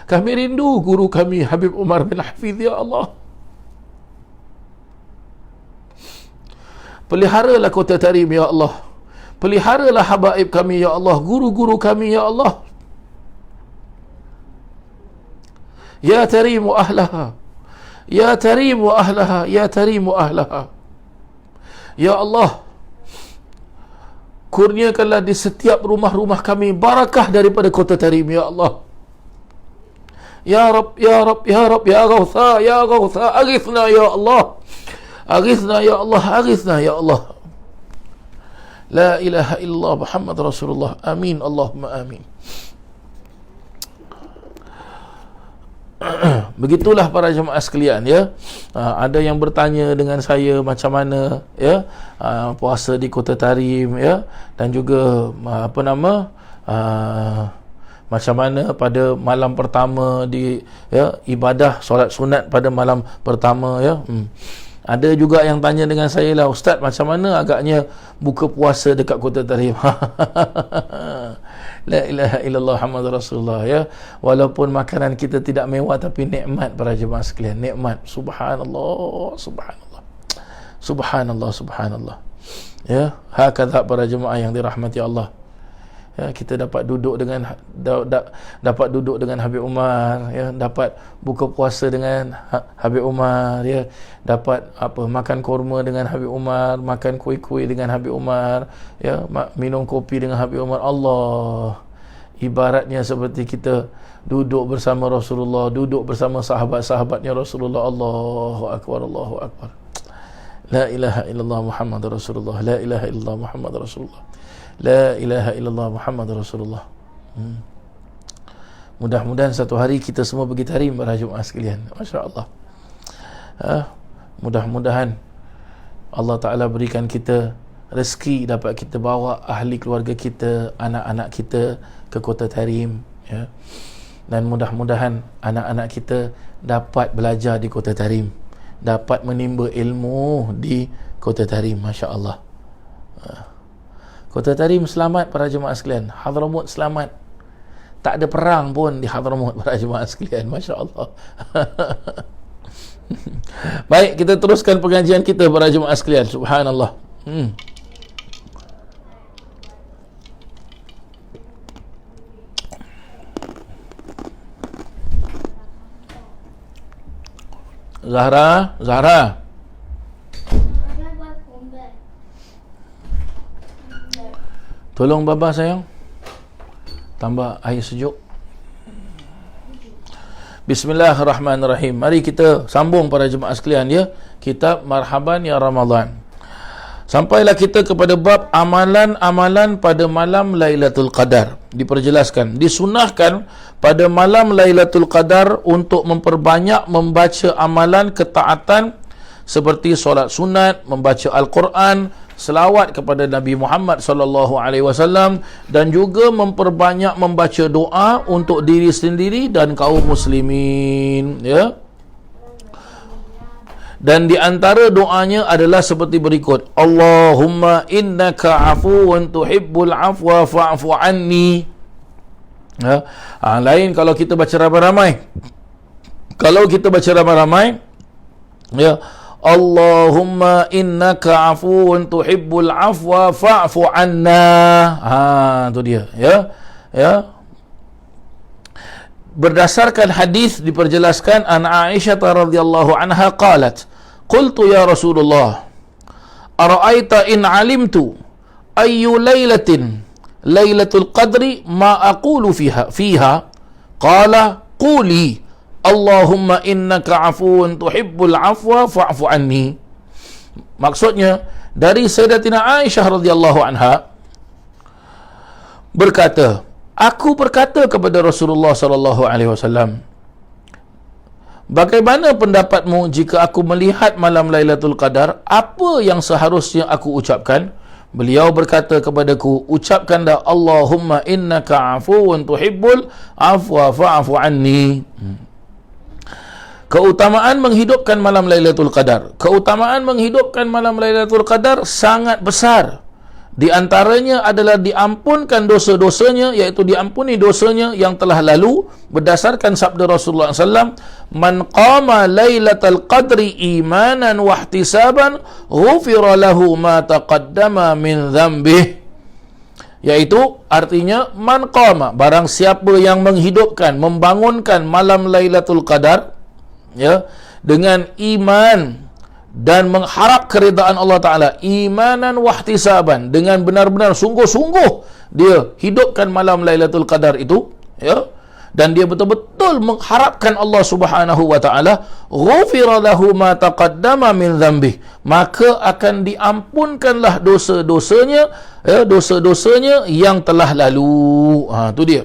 Speaker 1: kami rindu guru kami Habib Umar bin Hafiz ya Allah. Peliharalah Kota Tarim ya Allah. Peliharalah habaib kami ya Allah, guru-guru kami ya Allah. Ya Tarim wa ahlaha, ya Tarim wa ahlaha, ya Tarim wa ahlaha. Ya Allah, kurniakanlah di setiap rumah-rumah kami barakah daripada Kota Tarim ya Allah. Ya Rab, ya Rab, ya Rab, ya Ghautha, ya Ghautha, aghithna ya Allah, aghithna ya Allah, aghithna ya Allah. La ilaha illallah Muhammad Rasulullah. Amin, Allahumma amin. Begitulah para jemaah sekalian ya. Ada yang bertanya dengan saya macam mana ya puasa di Kota Tarim ya, dan juga macam mana pada malam pertama di ibadah solat sunat pada malam pertama ya. Ada juga yang tanya dengan saya lah, Ustaz, macam mana agaknya buka puasa dekat Kota Tarim? La ilaha illallah Muhammad Rasulullah ya. Walaupun makanan kita tidak mewah, tapi nikmat para jemaah sekalian, nikmat. Subhanallah, subhanallah, subhanallah, subhanallah. Ya, hakadha para jemaah yang dirahmati Allah. ya, kita dapat duduk dengan dapat duduk dengan Habib Umar, ya, dapat buka puasa dengan Habib Umar, ya, dapat makan kurma dengan Habib Umar, makan kuih-kuih dengan Habib Umar, ya, minum kopi dengan Habib Umar. Allah, ibaratnya seperti kita duduk bersama Rasulullah, duduk bersama sahabat-sahabatnya Rasulullah. Allahu akbar, Allahu akbar. La ilaha illallah Muhammadur Rasulullah, la ilaha illallah Muhammadur Rasulullah, la ilaha illallah Muhammadur Rasulullah. Mudah-mudahan satu hari kita semua pergi tahrim para jemaah sekalian. Masya-Allah. Mudah-mudahan Allah Ta'ala berikan kita rezeki, dapat kita bawa ahli keluarga kita, anak-anak kita ke kota tahrim, ya. Dan mudah-mudahan anak-anak kita dapat belajar di kota tahrim, dapat menimba ilmu di kota tahrim. Masya-Allah. Kota tahrim selamat para jemaah sekalian. Hadramut selamat. Tak ada perang pun di Hadramut para jemaah sekalian. Masya-Allah. Baik, kita teruskan pengajian kita para jemaah sekalian. Subhanallah. Zahra. Tolong Baba sayang, tambah air sejuk. Bismillahirrahmanirrahim. Mari kita sambung para jemaah sekalian, ya, kitab Marhaban Ya Ramadan. Sampailah kita kepada bab amalan-amalan pada malam Lailatul Qadar. Diperjelaskan, disunahkan pada malam Lailatul Qadar untuk memperbanyak membaca amalan ketaatan seperti solat sunat, membaca Al-Quran, selawat kepada Nabi Muhammad sallallahu alaihi wasallam, dan juga memperbanyak membaca doa untuk diri sendiri dan kaum muslimin, ya. Dan di antara doanya adalah seperti berikut: Allahumma innaka afuwun tuhibbul afwa fa'fu anni. Ya. Lain kalau kita baca ramai-ramai. Kalau kita baca ramai-ramai, ya, Allahumma innaka afuwun tuhibbul afwa fa'fu anna. Itu dia, ya. Ya. Berdasarkan hadis diperjelaskan, an Aisyah radhiyallahu anha qalat, qultu ya Rasulullah, ara'aita in alimtu ayyu lailatin lailatul qadri ma aqulu fiha qala quli Allahumma innaka afuwun tuhibbul afwa fa'fu anni. Maksudnya, dari Sayyidatina Aisyah radhiyallahu anha berkata, aku berkata kepada Rasulullah sallallahu alaihi wasallam, bagaimana pendapatmu jika aku melihat malam Lailatul Qadar, apa yang seharusnya aku ucapkan? Beliau berkata kepadaku, ucapkanlah Allahumma innaka afuwun tuhibbul afwa fa'fu anni. Keutamaan menghidupkan malam Lailatul Qadar. Keutamaan menghidupkan malam Lailatul Qadar sangat besar. Di antaranya adalah diampunkan dosa-dosanya, iaitu diampuni dosanya yang telah lalu, berdasarkan sabda Rasulullah SAW, man qama lailatul qadri imanan wa ihtisaban ghufira lahu ma taqaddama min dhanbih. Yaitu artinya, man qama, barang siapa yang menghidupkan, membangunkan malam Lailatul Qadar, ya, dengan iman dan mengharap keridaan Allah Ta'ala, imanan wahtisaban, dengan benar-benar sungguh-sungguh dia hidupkan malam Lailatul Qadar itu, ya, dan dia betul-betul mengharapkan Allah Subhanahu wa Ta'ala, ghufira lahu ma taqaddama min dhanbih, maka akan diampunkanlah dosa-dosanya, ya, dosa-dosanya yang telah lalu. Itu dia,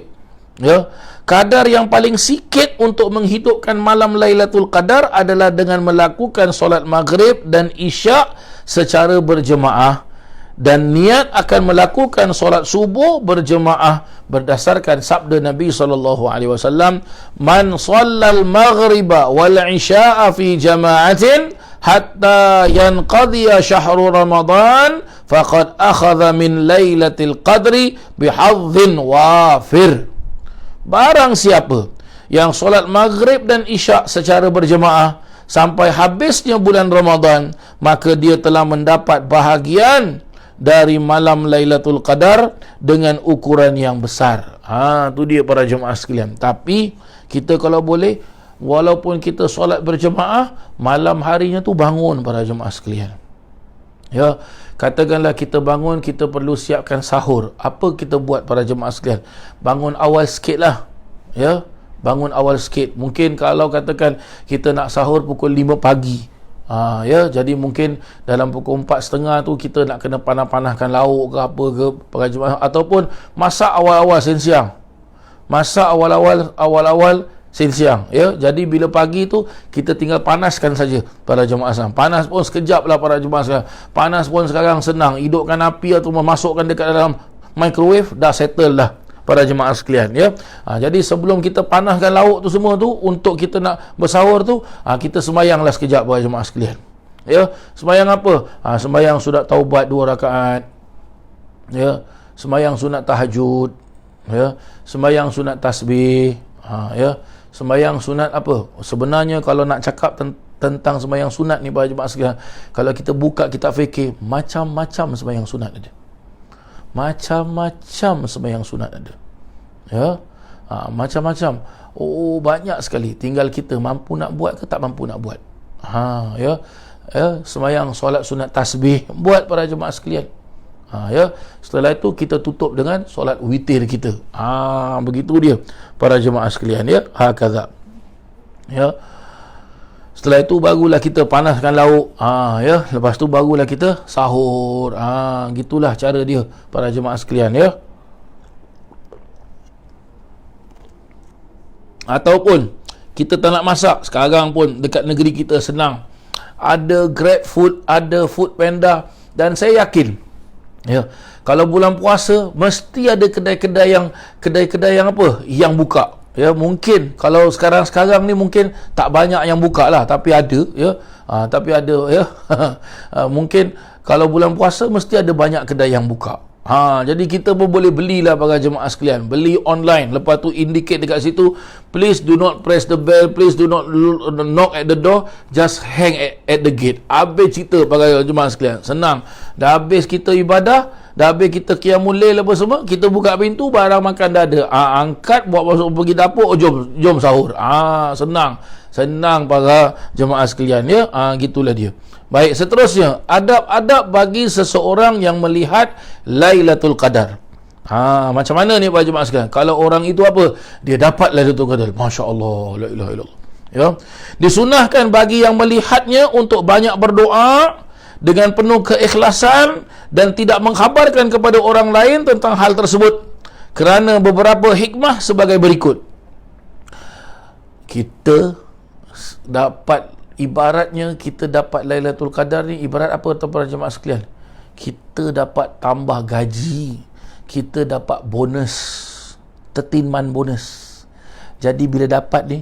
Speaker 1: ya. Kadar yang paling sikit untuk menghidupkan malam Lailatul Qadar adalah dengan melakukan solat maghrib dan isyak secara berjemaah, dan niat akan melakukan solat subuh berjemaah berdasarkan sabda Nabi SAW, man shallal maghriba wal isya'a fi jama'atin hatta yanqadhiya syahru Ramadan faqad akhadha min Lailatul Qadri bihadhin wafir. Barang siapa yang solat maghrib dan isyak secara berjemaah sampai habisnya bulan Ramadan, maka dia telah mendapat bahagian dari malam Lailatul Qadar dengan ukuran yang besar. Tu dia para jemaah sekalian. Tapi kita kalau boleh, walaupun kita solat berjemaah, malam harinya tu bangun para jemaah sekalian. Ya, katakanlah kita bangun, kita perlu siapkan sahur. Apa kita buat para jemaah sekalian? Bangun awal sikit lah. Ya, bangun awal sikit. Mungkin kalau katakan kita nak sahur pukul 5 pagi. Ya, jadi mungkin dalam pukul 4.30 tu kita nak kena panah-panahkan lauk ke apa ke para jemaah, ataupun masak awal-awal siang. Masak awal-awal siang, ya. Jadi bila pagi tu kita tinggal panaskan saja para jemaah sekalian. Panas pun sekejap lah para jemaah sekalian. Panas pun sekarang senang, hidupkan api atau memasukkan dekat dalam microwave, dah settle dah para jemaah sekalian, ya. Jadi sebelum kita panaskan lauk tu semua tu, untuk kita nak bersahur tu, kita sembahyanglah sekejap para jemaah sekalian. Ya, sembahyang apa? Sembahyang sunat taubat 2 rakaat. Ya, sembahyang sunat tahajud, ya, sembahyang sunat tasbih, ya, sembahyang sunat apa? Sebenarnya kalau nak cakap tentang sembahyang sunat ni para jemaah sekalian, kalau kita buka kitab fikih, macam-macam sembahyang sunat ada. Macam-macam sembahyang sunat ada, ya. Macam-macam. Banyak sekali. Tinggal kita mampu nak buat ke tak mampu nak buat. Ya, sembahyang solat sunat tasbih buat para jemaah sekalian. Ya, setelah itu kita tutup dengan solat witir kita. Begitu dia para jemaah sekalian, ya. Hakaza. Ya. Setelah itu barulah kita panaskan lauk. Ya, lepas tu barulah kita sahur. Gitulah cara dia para jemaah sekalian, ya. Ataupun kita tak nak masak, sekarang pun dekat negeri kita senang. Ada Grab Food, ada Food Panda, dan saya yakin, ya, kalau bulan puasa mesti ada kedai-kedai yang apa? Yang buka. Ya, mungkin kalau sekarang ni mungkin tak banyak yang buka lah, tapi ada, ya. Tapi ada, ya. Mungkin kalau bulan puasa mesti ada banyak kedai yang buka. Jadi kita pun boleh belilah para jemaah sekalian, beli online. Lepas tu indicate dekat situ, please do not press the bell, please do not knock at the door, just hang at the gate. Habis cerita para jemaah sekalian, senang. Dah habis kita ibadah, dah habis kita qiyamul lail apa semua, kita buka pintu, barang makan dah ada. Angkat, buat masuk pergi dapur, jom sahur. Senang para jemaah sekalian, ya. Gitulah dia. Baik, seterusnya, adab-adab bagi seseorang yang melihat Lailatul Qadar. Macam mana ni para jemaah sekalian? Kalau orang itu apa? Dia dapat Lailatul Qadar. Masya-Allah, la ilaha illallah. Ya. Disunahkan bagi yang melihatnya untuk banyak berdoa dengan penuh keikhlasan dan tidak mengkhabarkan kepada orang lain tentang hal tersebut, kerana beberapa hikmah sebagai berikut. Kita dapat, ibaratnya kita dapat Lailatul Qadar ni ibarat apa para jemaah sekalian? Kita dapat tambah gaji, kita dapat bonus, 13 month bonus. Jadi bila dapat ni,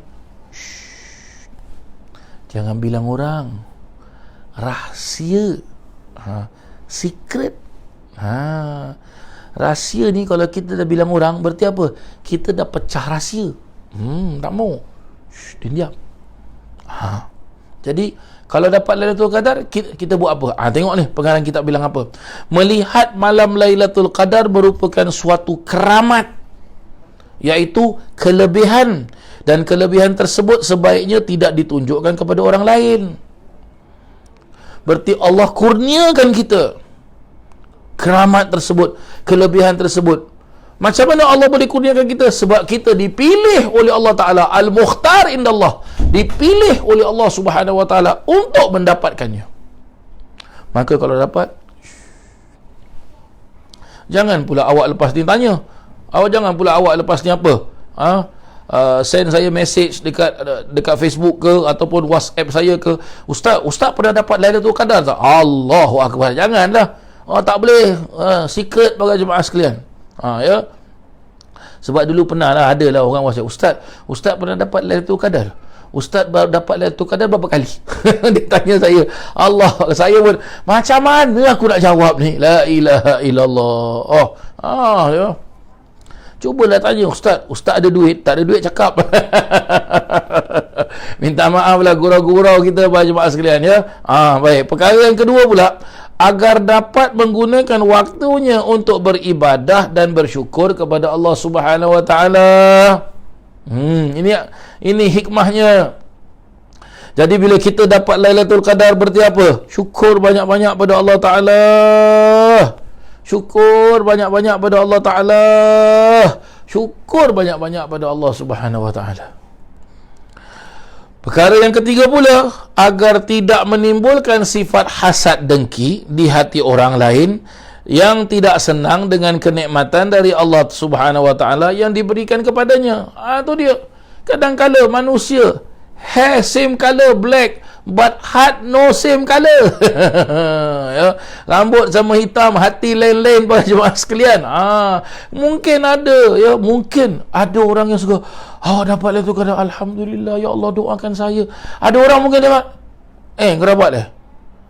Speaker 1: jangan bilang orang, rahsia, secret. Rahsia ni kalau kita dah bilang orang, berarti apa? Kita dah pecah rahsia. Tak mau. Diam. Jadi kalau dapat Lailatul Qadar, kita buat apa? Tengok ni pengarang kitab bilang apa. Melihat malam Lailatul Qadar merupakan suatu keramat, iaitu kelebihan, dan kelebihan tersebut sebaiknya tidak ditunjukkan kepada orang lain. Berarti Allah kurniakan kita keramat tersebut, kelebihan tersebut. Macam mana Allah boleh kurniakan kita? Sebab kita dipilih oleh Allah Ta'ala, Al-Mukhtar indallah, dipilih oleh Allah Subhanahu Wa Ta'ala untuk mendapatkannya. Maka kalau dapat, jangan pula awak lepas ni tanya. Jangan pula awak lepas ni apa? Send saya message dekat Facebook ke ataupun WhatsApp saya ke, Ustaz pernah dapat Lailatul Qadar tak? Allahu Akbar. Janganlah. Tak boleh. Secret para jemaah sekalian. Ya. Sebab dulu pernah lah, ada lah orang WhatsApp, Ustaz pernah dapat Lailatul Qadar. Ustaz baru dapat Lailatul Qadar berapa kali? Dia tanya saya. Allah, saya pun macam mana aku nak jawab ni? La ilaha illallah. Ya. Cubalah tanya Ustaz ada duit? Tak ada duit cakap. Minta maaf lah gurau-gurau kita para jemaah sekalian, ya. Baik, perkara yang kedua pula, agar dapat menggunakan waktunya untuk beribadah dan bersyukur kepada Allah Subhanahu wa taala. Ini hikmahnya. Jadi bila kita dapat Lailatul Qadar, berarti apa? Syukur banyak-banyak pada Allah Taala. Syukur banyak-banyak pada Allah Taala. Syukur banyak-banyak pada Allah Subhanahu wa taala. Perkara yang ketiga pula, agar tidak menimbulkan sifat hasad dengki di hati orang lain yang tidak senang dengan kenikmatan dari Allah Subhanahu wa taala yang diberikan kepadanya. Itu dia. Kadang-kala manusia hair same color black but heart no same color. Ya, rambut sama hitam, hati lain-lain para jemaah sekalian. Mungkin ada, ya, mungkin ada orang yang suka, dapat Lailatul Qadar, alhamdulillah, ya Allah doakan saya. Ada orang mungkin dapat, kau dapat dah.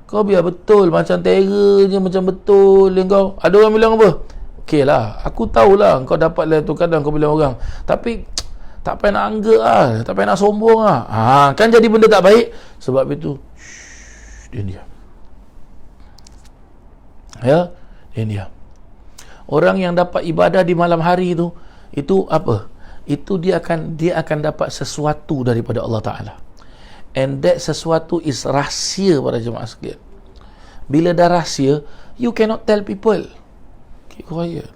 Speaker 1: Kau biar betul, macam terror je, macam betul kau. Ada orang bilang apa? Okey lah, aku tahulah kau dapat Lailatul Qadar, kau bilang orang. Tapi tak payah nak anggap lah, tak payah nak sombong lah. Kan jadi benda tak baik. Sebab itu dia diam. Ya, dia diam. Orang yang dapat ibadah di malam hari itu apa? Itu dia akan dapat sesuatu daripada Allah Ta'ala. And that sesuatu is rahsia para jemaah sekalian. Bila dah rahsia, you cannot tell people. Keep quiet.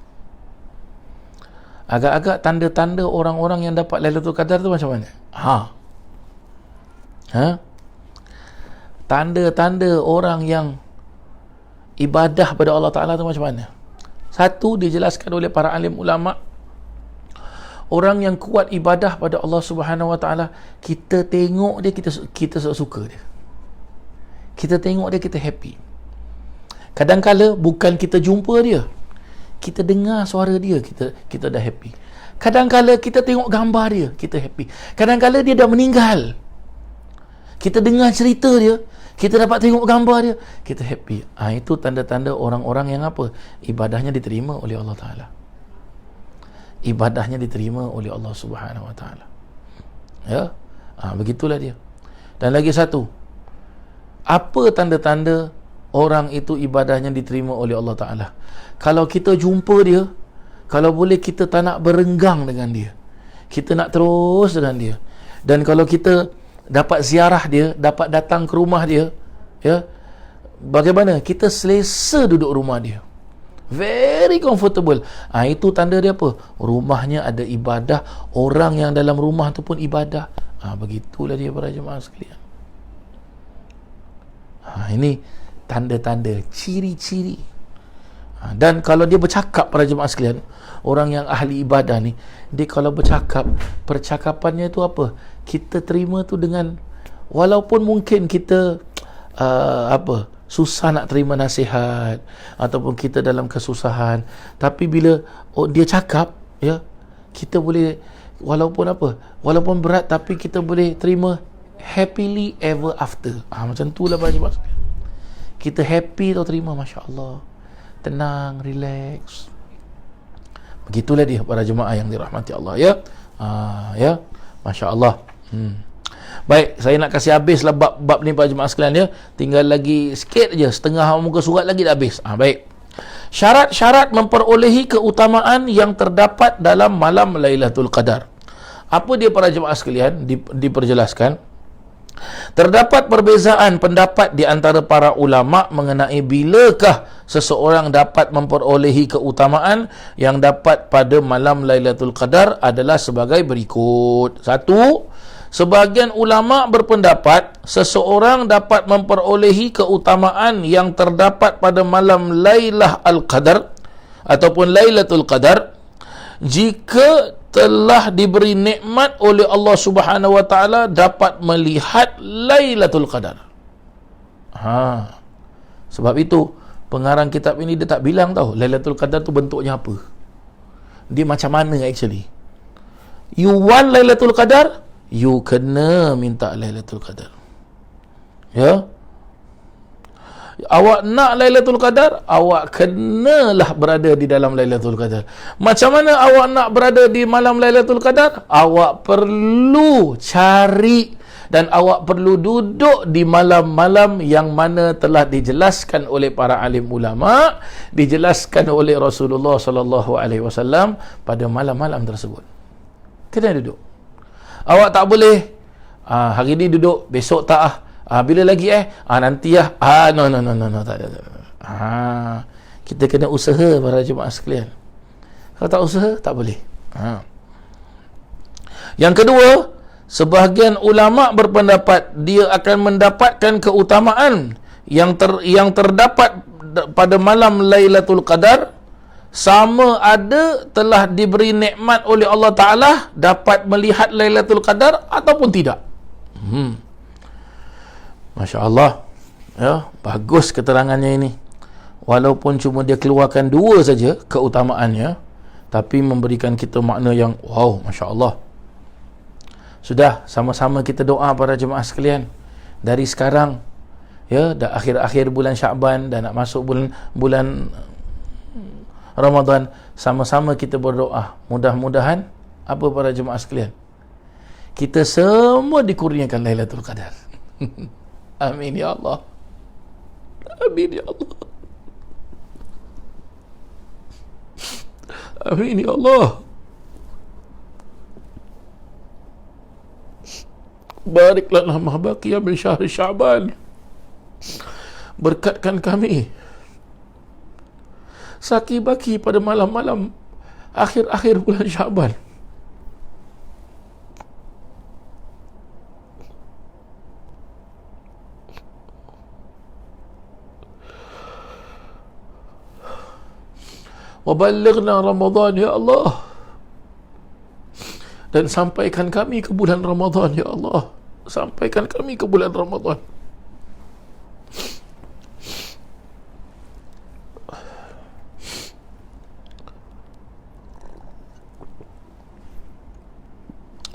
Speaker 1: Agak-agak tanda-tanda orang-orang yang dapat Lailatul Qadar tu macam mana? Tanda-tanda orang yang ibadah pada Allah Ta'ala tu macam mana? Satu, dijelaskan oleh para alim ulama', orang yang kuat ibadah pada Allah Subhanahu wa taala, kita tengok dia, kita suka dia. Kita tengok dia, kita happy. Kadang-kala bukan kita jumpa dia, kita dengar suara dia, kita dah happy. Kadang-kala kita tengok gambar dia, kita happy. Kadang-kala dia dah meninggal, kita dengar cerita dia, kita dapat tengok gambar dia, kita happy. Itu tanda-tanda orang-orang yang apa? Ibadahnya diterima oleh Allah Ta'ala. Ibadahnya diterima oleh Allah Subhanahu wa taala. Ya. Begitulah dia. Dan lagi satu, apa tanda-tanda orang itu ibadahnya diterima oleh Allah Ta'ala? Kalau kita jumpa dia, kalau boleh kita tak nak berenggang dengan dia, kita nak terus dengan dia. Dan kalau kita dapat ziarah dia, dapat datang ke rumah dia, ya, bagaimana? Kita selesa duduk rumah dia, very comfortable. Itu tanda dia apa? Rumahnya ada ibadah, orang yang dalam rumah tu pun ibadah. Begitulah dia para jemaah sekalian. Ini tanda-tanda, ciri-ciri. Dan kalau dia bercakap para jemaah sekalian, orang yang ahli ibadah ni, dia kalau bercakap, percakapannya tu apa? Kita terima tu dengan, walaupun mungkin kita susah nak terima nasihat, ataupun kita dalam kesusahan, tapi bila dia cakap, ya, kita boleh, walaupun berat, tapi kita boleh terima happily ever after. Macam tu lah para jemaah sekalian. Kita happy tu terima, Masya Allah, tenang, relax. Begitulah dia para jemaah yang dirahmati Allah, ya. Ya, Masya Allah. Baik, saya nak kasih habislah bab ni para jemaah sekalian, ya. Tinggal lagi sikit je, setengah muka surat lagi dah habis. Baik. Syarat-syarat memperolehi keutamaan yang terdapat dalam malam Lailatul Qadar. Apa dia para jemaah sekalian? Diperjelaskan. Terdapat perbezaan pendapat di antara para ulama mengenai bilakah seseorang dapat memperolehi keutamaan yang dapat pada malam Lailatul Qadar adalah sebagai berikut. Satu, sebahagian ulama berpendapat seseorang dapat memperolehi keutamaan yang terdapat pada malam Lailatul Qadar ataupun Lailatul Qadar jika telah diberi nikmat oleh Allah Subhanahu wa taala dapat melihat Lailatul Qadar. Sebab itu pengarang kitab ini dia tak bilang tahu Lailatul Qadar tu bentuknya apa, dia macam mana actually. You want Lailatul Qadar, you kena minta Lailatul Qadar. Ya, awak nak Lailatul Qadar, awak kenalah berada di dalam Lailatul Qadar. Macam mana awak nak berada di malam Lailatul Qadar? Awak perlu cari dan awak perlu duduk di malam-malam yang mana telah dijelaskan oleh para alim ulama, dijelaskan oleh Rasulullah sallallahu alaihi wasallam pada malam-malam tersebut. Kena duduk. Awak tak boleh hari ni duduk, besok tak bila lagi nanti no, tak ada. Kita kena usaha para jemaah sekalian. Kalau tak usaha, tak boleh. Yang kedua, sebahagian ulama berpendapat dia akan mendapatkan keutamaan yang terdapat pada malam Lailatul Qadar sama ada telah diberi nikmat oleh Allah Ta'ala dapat melihat Lailatul Qadar ataupun tidak. Masya Allah, ya, bagus keterangannya ini. Walaupun cuma dia keluarkan dua saja keutamaannya, tapi memberikan kita makna yang wow, Masya Allah. Sudah, sama-sama kita doa para jemaah sekalian. Dari sekarang, ya, dah akhir-akhir bulan Syaban, dah nak masuk bulan Ramadan, sama-sama kita berdoa. Mudah-mudahan, apa para jemaah sekalian? Kita semua dikurniakan Lailatul Qadar. Amin ya Allah. Amin ya Allah. Amin ya Allah. Barik lana ma baqiya min syahr Sya'ban. Berkatkan kami saki-baki pada malam-malam akhir-akhir bulan Sya'ban. Waballighna Ramadan ya Allah, dan sampaikan kami ke bulan Ramadan ya Allah, sampaikan kami ke bulan Ramadan.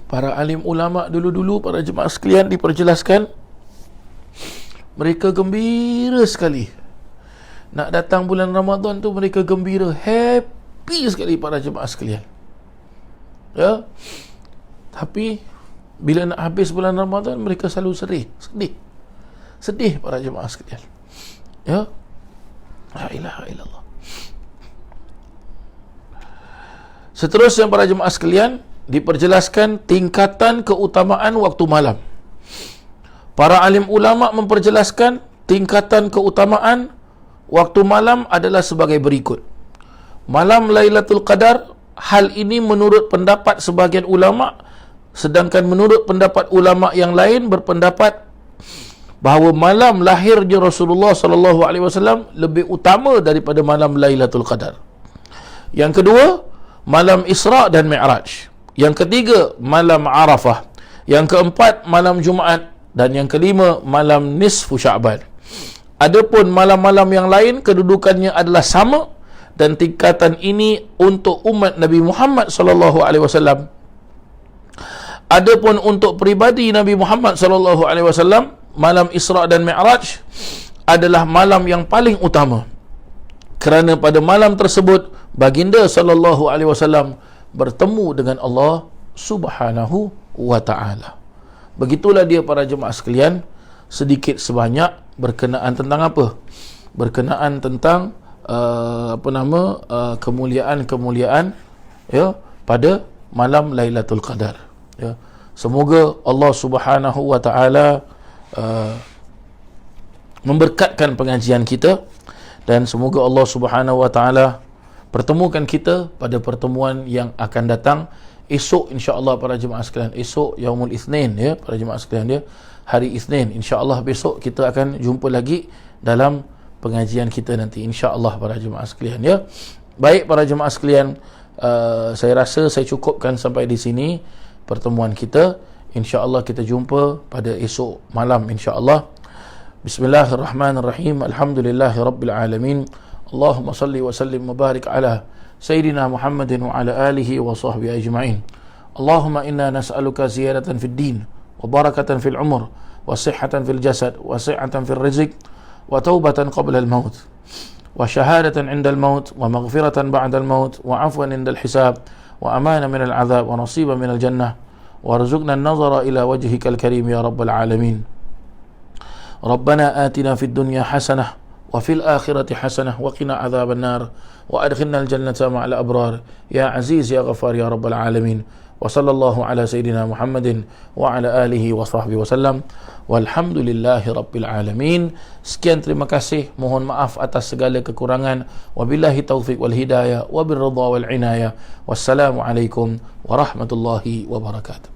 Speaker 1: Para alim ulama dulu-dulu, para jemaah sekalian, diperjelaskan mereka gembira sekali nak datang bulan Ramadan tu. Mereka gembira, happy sekali para jemaah sekalian, ya. Tapi bila nak habis bulan Ramadan, mereka selalu sedih para jemaah sekalian, ya. La ilaha illallah. Seterusnya para jemaah sekalian, diperjelaskan tingkatan keutamaan waktu malam. Para alim ulama memperjelaskan tingkatan keutamaan waktu malam adalah sebagai berikut. Malam Lailatul Qadar, hal ini menurut pendapat sebahagian ulama, sedangkan menurut pendapat ulama yang lain berpendapat bahawa malam lahirnya Rasulullah sallallahu alaihi wasallam lebih utama daripada malam Lailatul Qadar. Yang kedua, malam Isra dan Mi'raj. Yang ketiga, malam Arafah. Yang keempat, malam Jumaat. Dan yang kelima, malam Nisfu Sya'ban. Adapun malam-malam yang lain kedudukannya adalah sama, dan tingkatan ini untuk umat Nabi Muhammad sallallahu alaihi wasallam. Adapun untuk peribadi Nabi Muhammad sallallahu alaihi wasallam, malam Isra dan Mi'raj adalah malam yang paling utama. Kerana pada malam tersebut baginda sallallahu alaihi wasallam bertemu dengan Allah Subhanahu wa taala. Begitulah dia para jemaah sekalian, sedikit sebanyak berkenaan tentang apa? Berkenaan tentang kemuliaan-kemuliaan, ya, pada malam Lailatul Qadar, ya. Semoga Allah Subhanahu wa taala memberkatkan pengajian kita, dan semoga Allah Subhanahu wa taala pertemukan kita pada pertemuan yang akan datang esok, insya-Allah para jemaah sekalian. Esok Yaumul Itsnin, ya para jemaah sekalian, dia hari Isnin. InsyaAllah besok kita akan jumpa lagi dalam pengajian kita nanti, insyaAllah para jemaah sekalian, ya. Baik para jemaah sekalian, saya rasa saya cukupkan sampai di sini pertemuan kita. InsyaAllah kita jumpa pada esok malam, insyaAllah. Bismillahirrahmanirrahim. Alhamdulillahi Rabbil Alamin. Allahumma salli wa sallim wa barik ala Sayyidina Muhammadin wa ala alihi wa sahbihi ajma'in. Allahumma inna nas'aluka ziyadatan fid din, وبركة في العمر، وصحة في الجسد، وسعة في الرزق، وتوبة قبل الموت، وشهادة عند الموت، ومغفرة بعد الموت، وعفوا عند الحساب، وأمانة من العذاب، ونصيبا من الجنة، warzuqna an-nazara ila wajhikal karim ya rabbal alamin. Rabbana atina fid dunya hasanah wa fil akhirati hasanah wa qina adzaban nar wa adkhilna al-jannata ma'al abrar ya aziz ya ghafar ya rabbal alamin. Wa sallallahu ala sayyidina Muhammadin wa ala alihi wa sahbihi wasallam. Walhamdulillahi rabbil alamin. Sekian, terima kasih, mohon maaf atas segala kekurangan. Wabillahi taufiq wal hidayah wa birridha wal inayah. Wassalamu alaikum warahmatullahi wabarakatuh.